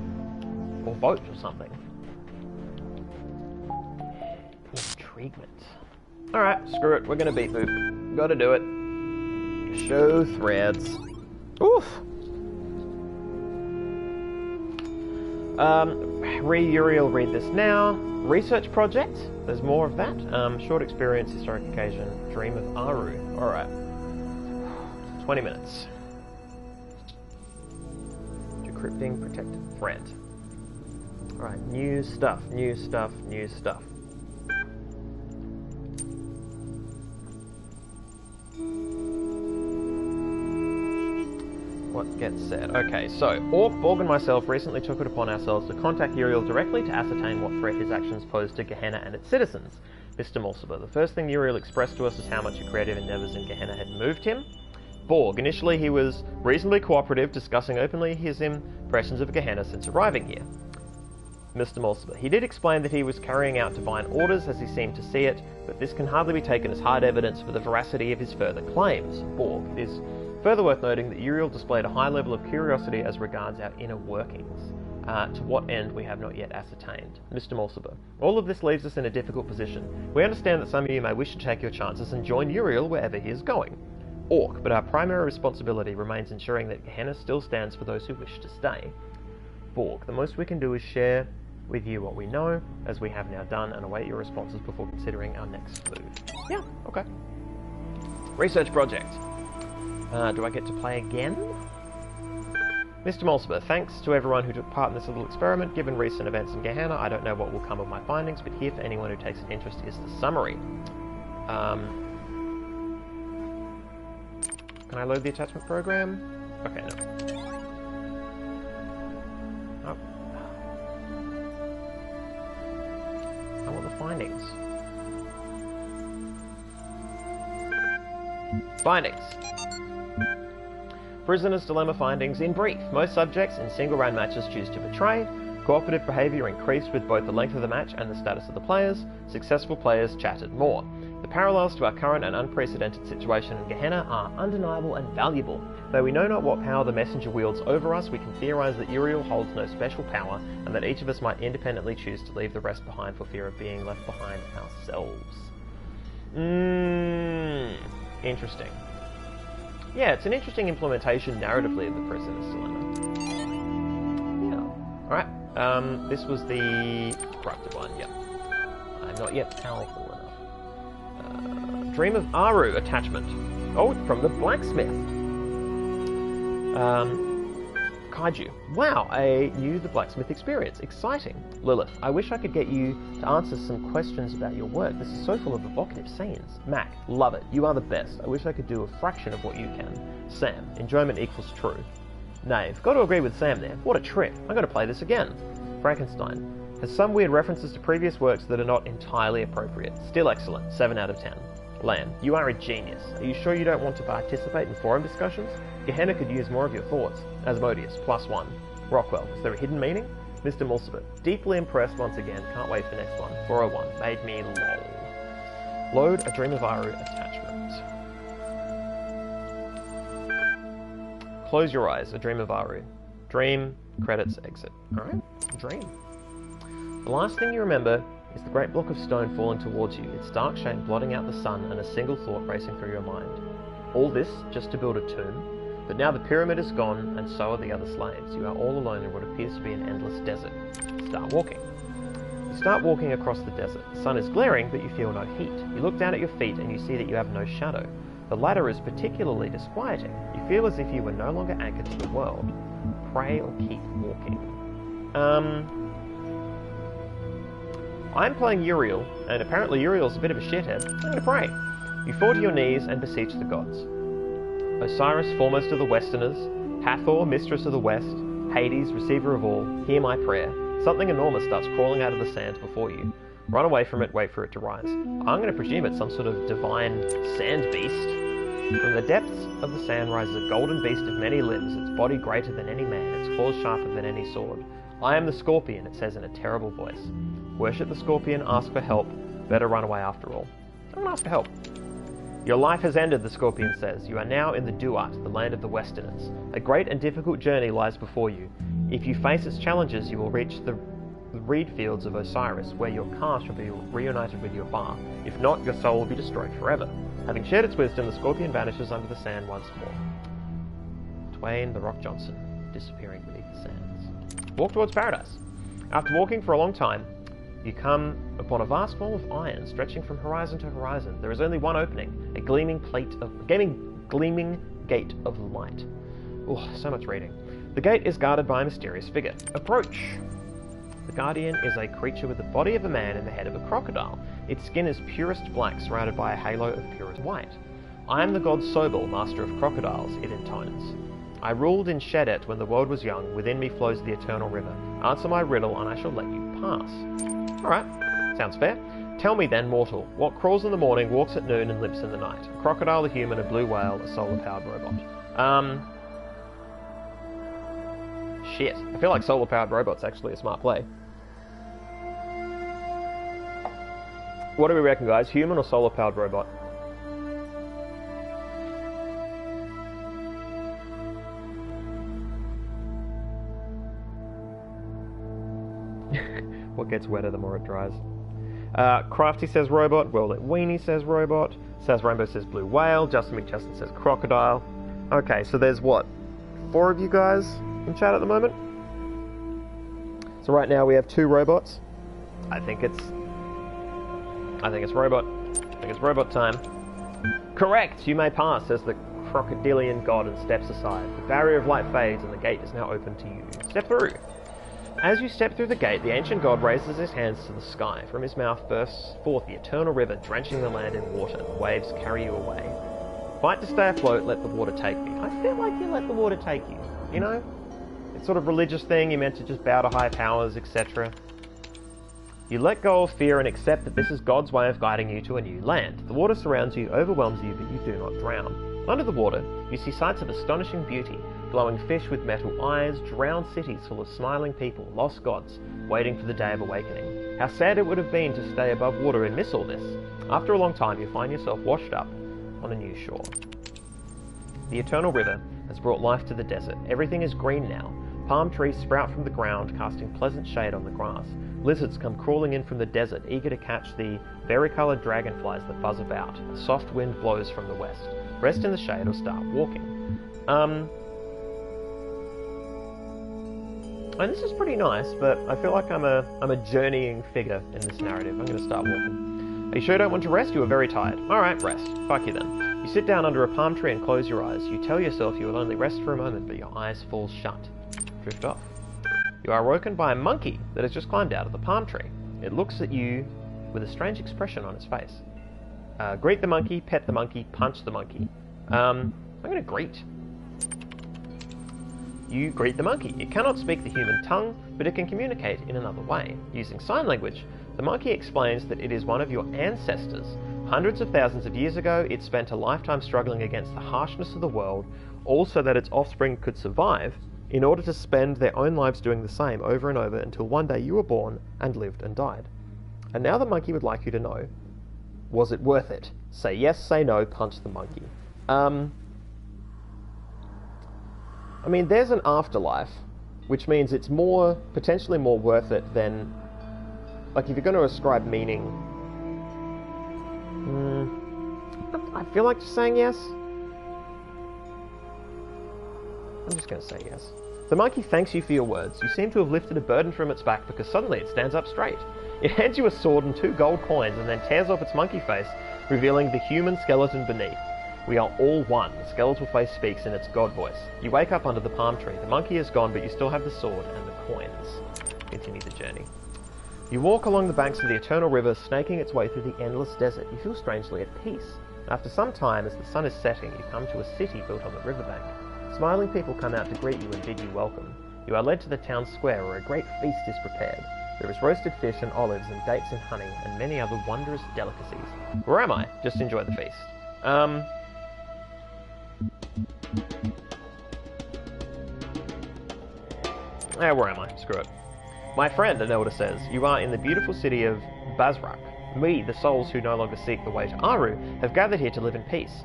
Or vote or something. Intriguement. Alright, screw it. We're gonna beat Boop. Gotta do it. Show threads. Oof! Uriel, read this now. Research project. There's more of that. Short experience, historic occasion, dream of Aru. Alright. 20 minutes. Decrypting protected thread. Alright, new stuff, new stuff, new stuff. What gets said? Okay, so Orc, Borg and myself recently took it upon ourselves to contact Uriel directly to ascertain what threat his actions pose to Gehenna and its citizens. Mr. Mulciber, the first thing Uriel expressed to us is how much your creative endeavours in Gehenna had moved him. Borg, initially he was reasonably cooperative, discussing openly his impressions of Gehenna since arriving here. Mr. Mulciber, he did explain that he was carrying out divine orders as he seemed to see it, but this can hardly be taken as hard evidence for the veracity of his further claims. Borg, it is Further worth noting that Uriel displayed a high level of curiosity as regards our inner workings, to what end we have not yet ascertained. Mr. Morsiber, all of this leaves us in a difficult position. We understand that some of you may wish to take your chances and join Uriel wherever he is going. Orc, but our primary responsibility remains ensuring that Gehenna still stands for those who wish to stay. Borg, the most we can do is share with you what we know, as we have now done, and await your responses before considering our next move. Yeah, okay. Research project. Do I get to play again? Mr. Morsiber, thanks to everyone who took part in this little experiment. Given recent events in Gehenna, I don't know what will come of my findings, but here for anyone who takes an interest is the summary. Can I load the attachment program? Okay, no. Oh. I want the findings. Findings. Prisoner's Dilemma findings. In brief, most subjects in single-round matches choose to betray. Cooperative behaviour increased with both the length of the match and the status of the players. Successful players chatted more. The parallels to our current and unprecedented situation in Gehenna are undeniable and valuable. Though we know not what power the messenger wields over us, we can theorise that Uriel holds no special power, and that each of us might independently choose to leave the rest behind for fear of being left behind ourselves. Interesting. Yeah, it's an interesting implementation narratively of the Prisoner's Dilemma. Yeah. Alright, this was the corrupted one, yep. I'm not yet powerful enough. Dream of Aru attachment. Oh, from the blacksmith. Kaiju. Wow, a new The Blacksmith experience. Exciting. Lilith, I wish I could get you to answer some questions about your work. This is so full of evocative scenes. Mac, love it. You are the best. I wish I could do a fraction of what you can. Sam, enjoyment equals true. Knave, got to agree with Sam there. What a trip. I'm going to play this again. Frankenstein, has some weird references to previous works that are not entirely appropriate. Still excellent. 7 out of 10. Lamb, you are a genius. Are you sure you don't want to participate in forum discussions? Gehenna could use more of your thoughts. Asmodeus, +1. Rockwell, is there a hidden meaning? Mr. Mulsibet, deeply impressed once again. Can't wait for next one. 401, made me lol. Load a Dream of Aru attachment. Close your eyes, a Dream of Aru. Dream, credits, exit. Alright, dream. The last thing you remember is the great block of stone falling towards you, its dark shape blotting out the sun and a single thought racing through your mind. All this just to build a tomb? But now the pyramid is gone, and so are the other slaves. You are all alone in what appears to be an endless desert. Start walking. You start walking across the desert. The sun is glaring, but you feel no heat. You look down at your feet and you see that you have no shadow. The latter is particularly disquieting. You feel as if you were no longer anchored to the world. Pray or keep walking. I'm playing Uriel, and apparently Uriel's a bit of a shithead. I'm going to pray. You fall to your knees and beseech the gods. Osiris, foremost of the Westerners, Hathor, mistress of the West, Hades, receiver of all, hear my prayer. Something enormous starts crawling out of the sand before you. Run away from it, wait for it to rise. I'm going to presume it's some sort of divine sand beast. From the depths of the sand rises a golden beast of many limbs, its body greater than any man, its claws sharper than any sword. I am the scorpion, it says in a terrible voice. Worship the scorpion, ask for help. Better run away after all. I'm going to ask for help. Your life has ended, the scorpion says. You are now in the Duat, the land of the Westerners. A great and difficult journey lies before you. If you face its challenges, you will reach the reed fields of Osiris, where your caste will be reunited with your Ba. If not, your soul will be destroyed forever. Having shared its wisdom, the scorpion vanishes under the sand once more. Twain, the Rock Johnson, disappearing beneath the sands. Walk towards paradise. After walking for a long time, you come upon a vast wall of iron stretching from horizon to horizon. There is only one opening, a gleaming gate of light. Oh, so much reading. The gate is guarded by a mysterious figure. Approach! The guardian is a creature with the body of a man and the head of a crocodile. Its skin is purest black, surrounded by a halo of purest white. I am the god Sobel, master of crocodiles, it intones. I ruled in Shedet when the world was young. Within me flows the eternal river. Answer my riddle and I shall let you pass. Alright, sounds fair. Tell me then, mortal, what crawls in the morning, walks at noon, and limps in the night? A crocodile, a human, a blue whale, a solar-powered robot. Shit. I feel like solar-powered robot's actually a smart play. What do we reckon, guys? Human or solar-powered robot? What gets wetter the more it dries? Crafty says robot. Well, Weenie says robot. Saz Rainbow says blue whale. Justin McJustin says crocodile. Okay, so there's what? 4 of you guys in chat at the moment? So right now we have 2 robots. I think it's robot. I think it's robot time. Correct! You may pass, says the crocodilian god and steps aside. The barrier of light fades and the gate is now open to you. Step through. As you step through the gate, the ancient god raises his hands to the sky. From his mouth bursts forth the eternal river, drenching the land in water. The waves carry you away. Fight to stay afloat, let the water take me. I feel like you let the water take you, you know? It's sort of religious thing, you're meant to just bow to higher powers, etc. You let go of fear and accept that this is God's way of guiding you to a new land. The water surrounds you, overwhelms you, but you do not drown. Under the water, you see sights of astonishing beauty. Glowing fish with metal eyes, drowned cities full of smiling people, lost gods, waiting for the day of awakening. How sad it would have been to stay above water and miss all this. After a long time, you find yourself washed up on a new shore. The eternal river has brought life to the desert. Everything is green now. Palm trees sprout from the ground, casting pleasant shade on the grass. Lizards come crawling in from the desert, eager to catch the varicolored dragonflies that buzz about. A soft wind blows from the west. Rest in the shade or start walking. And this is pretty nice, but I feel like I'm a journeying figure in this narrative. I'm going to start walking. Are you sure you don't want to rest? You are very tired. Alright, rest. Fuck you then. You sit down under a palm tree and close your eyes. You tell yourself you will only rest for a moment, but your eyes fall shut. Drift off. You are awoken by a monkey that has just climbed out of the palm tree. It looks at you with a strange expression on its face. Greet the monkey, pet the monkey, punch the monkey. I'm going to greet. You greet the monkey. It cannot speak the human tongue, but it can communicate in another way. Using sign language, the monkey explains that it is one of your ancestors. Hundreds of thousands of years ago, it spent a lifetime struggling against the harshness of the world, all so that its offspring could survive, in order to spend their own lives doing the same over and over until one day you were born and lived and died. And now the monkey would like you to know, was it worth it? Say yes, say no, punch the monkey. I mean, there's an afterlife, which means it's potentially more worth it than, like, if you're going to ascribe meaning. I feel like just saying yes. I'm just going to say yes. The monkey thanks you for your words. You seem to have lifted a burden from its back because suddenly it stands up straight. It hands you a sword and 2 gold coins and then tears off its monkey face, revealing the human skeleton beneath. We are all one. The skeletal face speaks in its god voice. You wake up under the palm tree. The monkey is gone, but you still have the sword and the coins. Continue the journey. You walk along the banks of the eternal river, snaking its way through the endless desert. You feel strangely at peace. After some time, as the sun is setting, you come to a city built on the riverbank. Smiling people come out to greet you and bid you welcome. You are led to the town square, where a great feast is prepared. There is roasted fish and olives and dates and honey and many other wondrous delicacies. Where am I? Just enjoy the feast. Where am I? Screw it. My friend, an elder says, you are in the beautiful city of Bazrak. We, the souls who no longer seek the way to Aru, have gathered here to live in peace.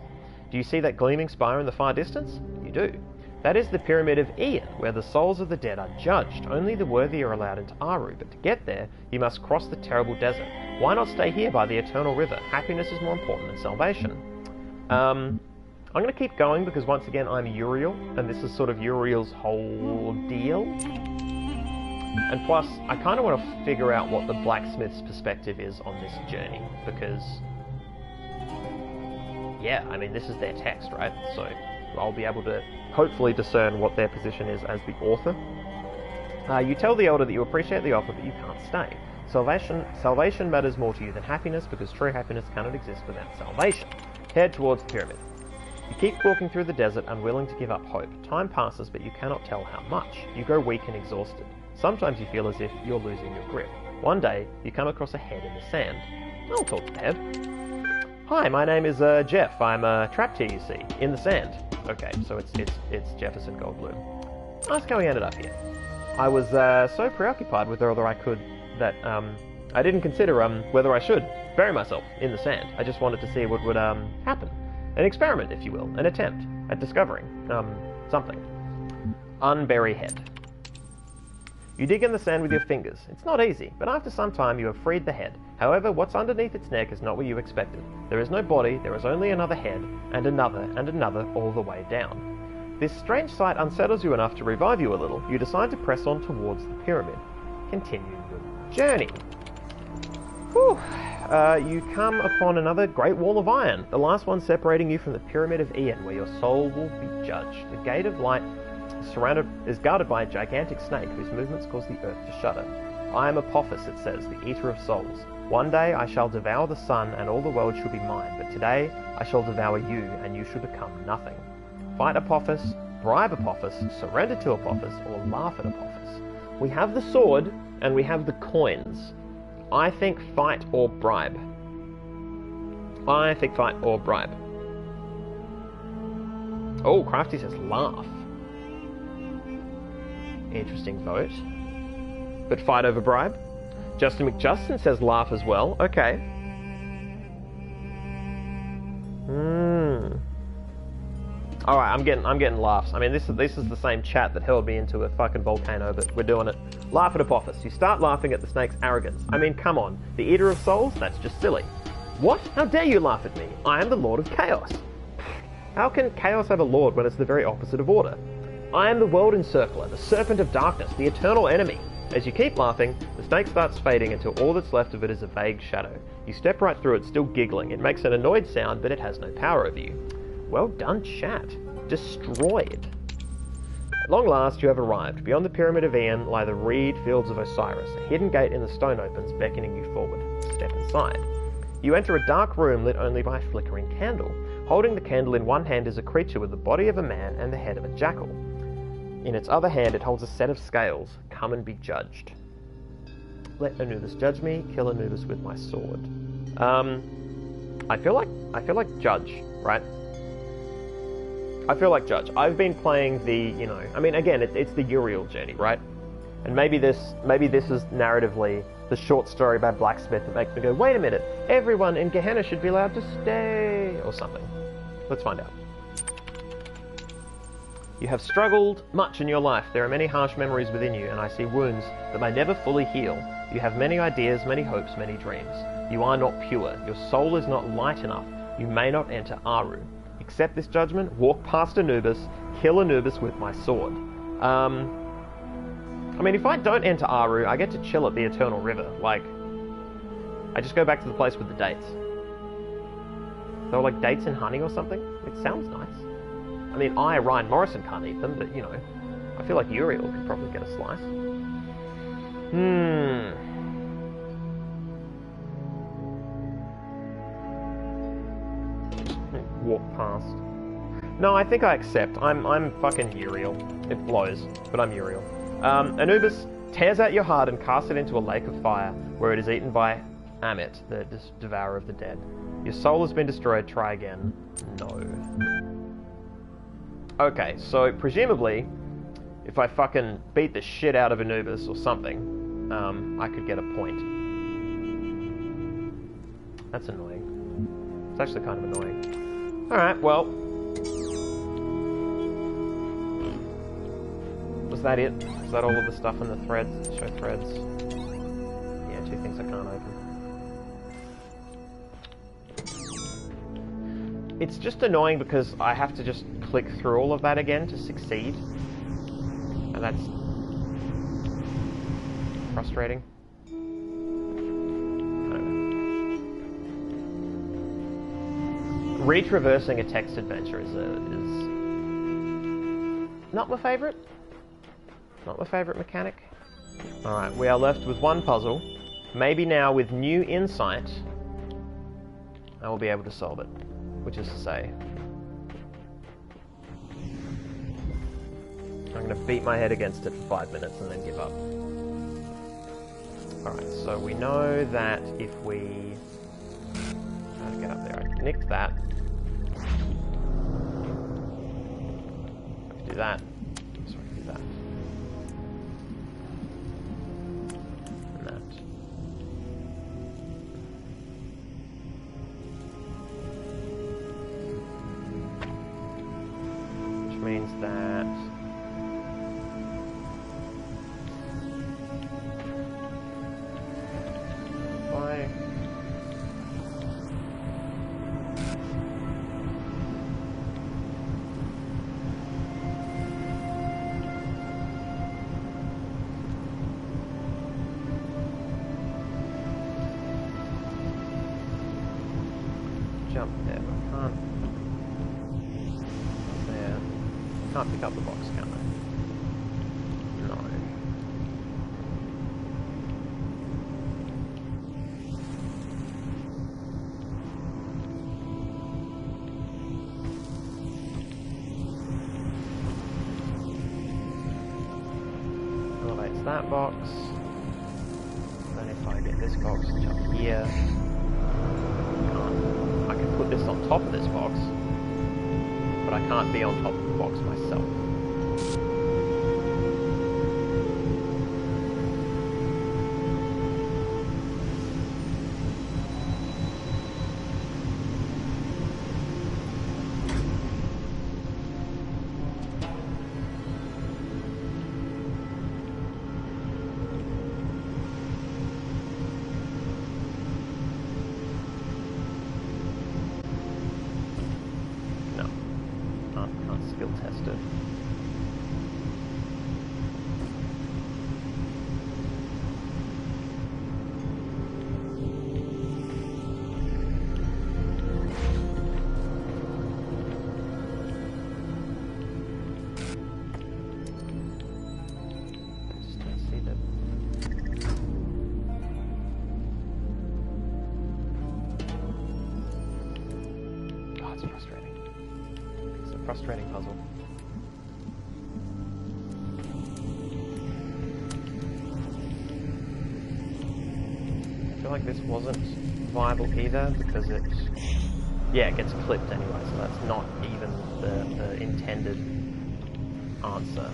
Do you see that gleaming spire in the far distance? You do. That is the Pyramid of Ian, where the souls of the dead are judged. Only the worthy are allowed into Aru, but to get there, you must cross the terrible desert. Why not stay here by the eternal river? Happiness is more important than salvation. I'm going to keep going because, once again, I'm Uriel, and this is sort of Uriel's whole deal. And plus, I kind of want to figure out what the blacksmith's perspective is on this journey, because, yeah, I mean, this is their text, right? So I'll be able to hopefully discern what their position is as the author. You tell the elder that you appreciate the offer, but you can't stay. Salvation matters more to you than happiness, because true happiness cannot exist without salvation. Head towards the pyramid. You keep walking through the desert, unwilling to give up hope. Time passes, but you cannot tell how much. You grow weak and exhausted. Sometimes you feel as if you're losing your grip. One day, you come across a head in the sand. I'll talk to the head. Hi, my name is Jeff. I'm trapped here, you see, in the sand. Okay, so it's Jefferson Goldblum. Ask how he ended up here. I was so preoccupied with whether I could that I didn't consider whether I should bury myself in the sand. I just wanted to see what would happen. An experiment, if you will, an attempt at discovering something. Unbury head. You dig in the sand with your fingers. It's not easy, but after some time you have freed the head. However, what's underneath its neck is not what you expected. There is no body, there is only another head, and another all the way down. This strange sight unsettles you enough to revive you a little. You decide to press on towards the pyramid. Continue your journey. Whew. You come upon another great wall of iron, the last one separating you from the Pyramid of Ian, where your soul will be judged. The Gate of Light is guarded by a gigantic snake whose movements cause the earth to shudder. I am Apophis, it says, the eater of souls. One day I shall devour the sun and all the world shall be mine, but today I shall devour you and you shall become nothing. Fight Apophis, bribe Apophis, surrender to Apophis, or laugh at Apophis. We have the sword and we have the coins. I think fight or bribe. I think fight or bribe. Oh, Crafty says laugh. Interesting vote. But fight over bribe. Justin McJustin says laugh as well. Okay. Alright, I'm getting laughs. I mean, this is the same chat that held me into a fucking volcano, but we're doing it. Laugh at Apophis. You start laughing at the snake's arrogance. I mean, come on. The Eater of Souls? That's just silly. What? How dare you laugh at me? I am the Lord of Chaos. How can Chaos have a lord when it's the very opposite of order? I am the World Encircler, the Serpent of Darkness, the eternal enemy. As you keep laughing, the snake starts fading until all that's left of it is a vague shadow. You step right through it, still giggling. It makes an annoyed sound, but it has no power over you. Well done, chat. Destroyed. At long last, you have arrived. Beyond the Pyramid of Ian lie the reed fields of Osiris. A hidden gate in the stone opens, beckoning you forward. Step inside. You enter a dark room lit only by a flickering candle. Holding the candle in one hand is a creature with the body of a man and the head of a jackal. In its other hand, it holds a set of scales. Come and be judged. Let Anubis judge me. Kill Anubis with my sword. I feel like judge, right? I feel like judge. I've been playing the, I mean, again, it's the Uriel journey, right? And maybe this is narratively the short story about Blacksmith that makes me go, wait a minute, everyone in Gehenna should be allowed to stay, or something. Let's find out. You have struggled much in your life. There are many harsh memories within you, and I see wounds that may never fully heal. You have many ideas, many hopes, many dreams. You are not pure. Your soul is not light enough. You may not enter Aru. Accept this judgment, walk past Anubis, kill Anubis with my sword. I mean, if I don't enter Aru, I get to chill at the Eternal River. Like, I just go back to the place with the dates. They were like dates and honey or something? It sounds nice. I mean, Ryan Morrison can't eat them, but, I feel like Uriel could probably get a slice. Walk past. No, I think I accept. I'm fucking Uriel. It blows, but I'm Uriel. Anubis tears out your heart and casts it into a lake of fire, where it is eaten by Amit, the devourer of the dead. Your soul has been destroyed. Try again. No. Okay, so presumably, if I fucking beat the shit out of Anubis or something, I could get a point. That's annoying. It's actually kind of annoying. Alright, well. Was that it? Was that all of the stuff in the threads? Show threads. Yeah, 2 things I can't open. It's just annoying because I have to just click through all of that again to succeed. And that's frustrating. Retraversing a text adventure is not my favourite. Not my favourite mechanic. Alright, we are left with one puzzle. Maybe now with new insight, I will be able to solve it. Which is to say, I'm going to beat my head against it for 5 minutes and then give up. Alright, so we know that if we... How to get up there? I nicked that. I can do that. So I can do that. And that. Which means that... jump there, but I can't. There. Can't pick up the box, can I? No. Elevates that box. Then if I get this box, jump here. I can put this on top of this box, but I can't be on top of the box myself. Skill tested. Just don't see that. Oh, it's frustrating. It's a frustrating puzzle. I feel like this wasn't viable either because it gets clipped anyway, so that's not even the intended answer.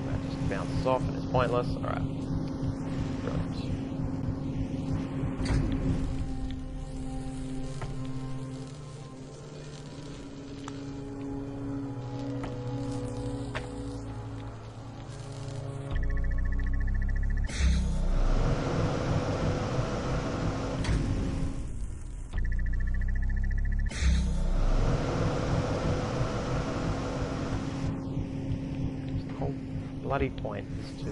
That just bounces off and it's pointless. Alright. Bloody point is to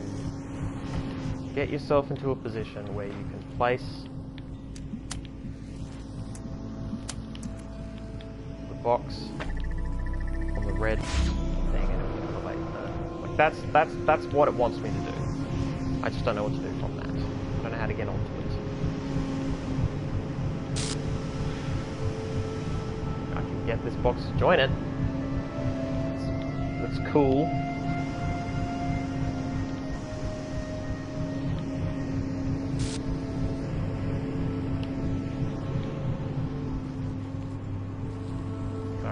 get yourself into a position where you can place the box on the red thing and it will elevate the... Like that's what it wants me to do. I just don't know what to do from that. I don't know how to get onto it. I can get this box to join it. That's cool.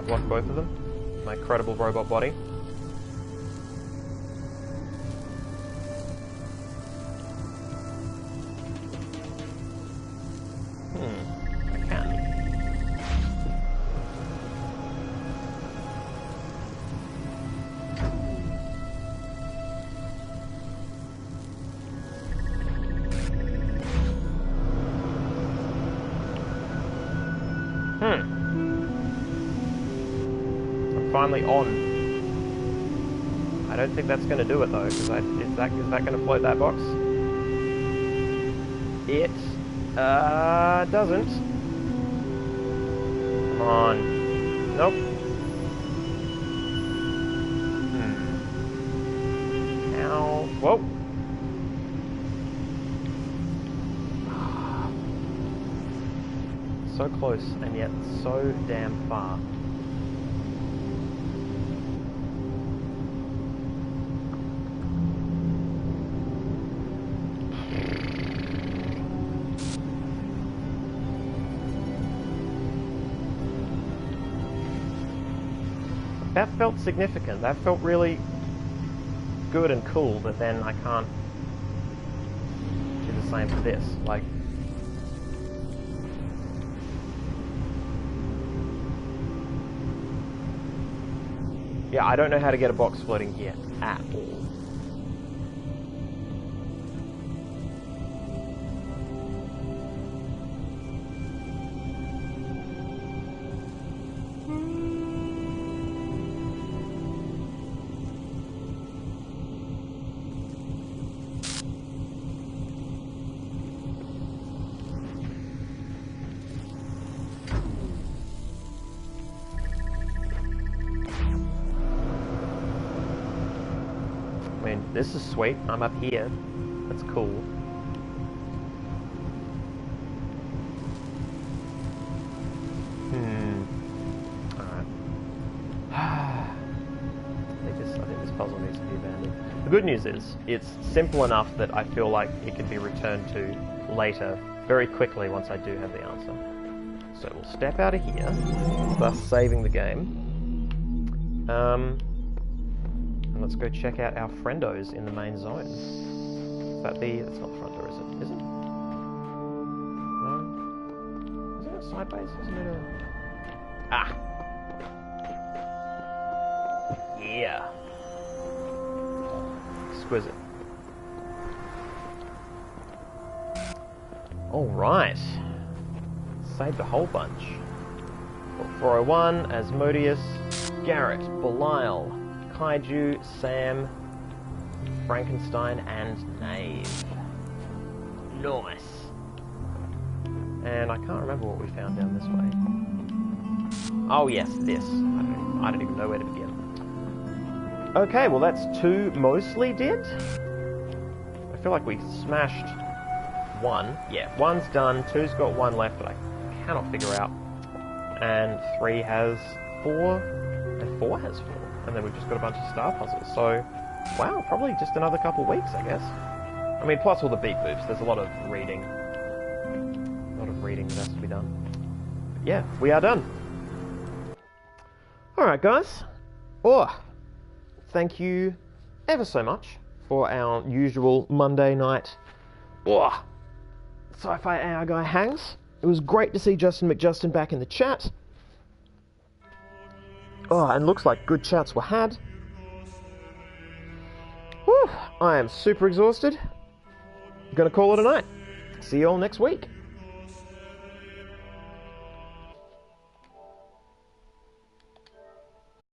Block both of them. My incredible robot body. I can. Finally on. I don't think that's going to do it though, because is that going to float that box? It doesn't. Come on. Nope. Ow. Whoa. So close and yet so damn far. That felt significant. That felt really good and cool, but then I can't do the same for this. Like, yeah, I don't know how to get a box floating here at all. This is sweet. I'm up here. That's cool. Alright. I think this puzzle needs to be abandoned. The good news is, it's simple enough that I feel like it can be returned to later, very quickly once I do have the answer. So we'll step out of here, thus saving the game. And let's go check out our friendos in the main zone. Is that the... That's not the front door, is it? Is it? No? Is it a side base? Isn't it a... Ah! Yeah! Exquisite. Alright. Saved a whole bunch. 401, Asmodeus, Garrett, Belial, Kaiju, Sam, Frankenstein, and Knave. Nice. And I can't remember what we found down this way. Oh yes, this. I don't even know where to begin. Okay, well that's 2 mostly did. I feel like we smashed 1. Yeah, 1's done, 2's got 1 left that I cannot figure out. And 3 has 4, and 4 has 4. And then we've just got a bunch of star puzzles. So, wow, probably just another couple weeks, I guess. I mean, plus all the beat boops. There's a lot of reading. A lot of reading that has to be done. But yeah, we are done. Alright, guys. Thank you ever so much for our usual Monday night SciFiAIguy hangs. It was great to see Justin McJustin back in the chat. And looks like good chats were had. Whew, I am super exhausted. I'm gonna call it a night. See you all next week.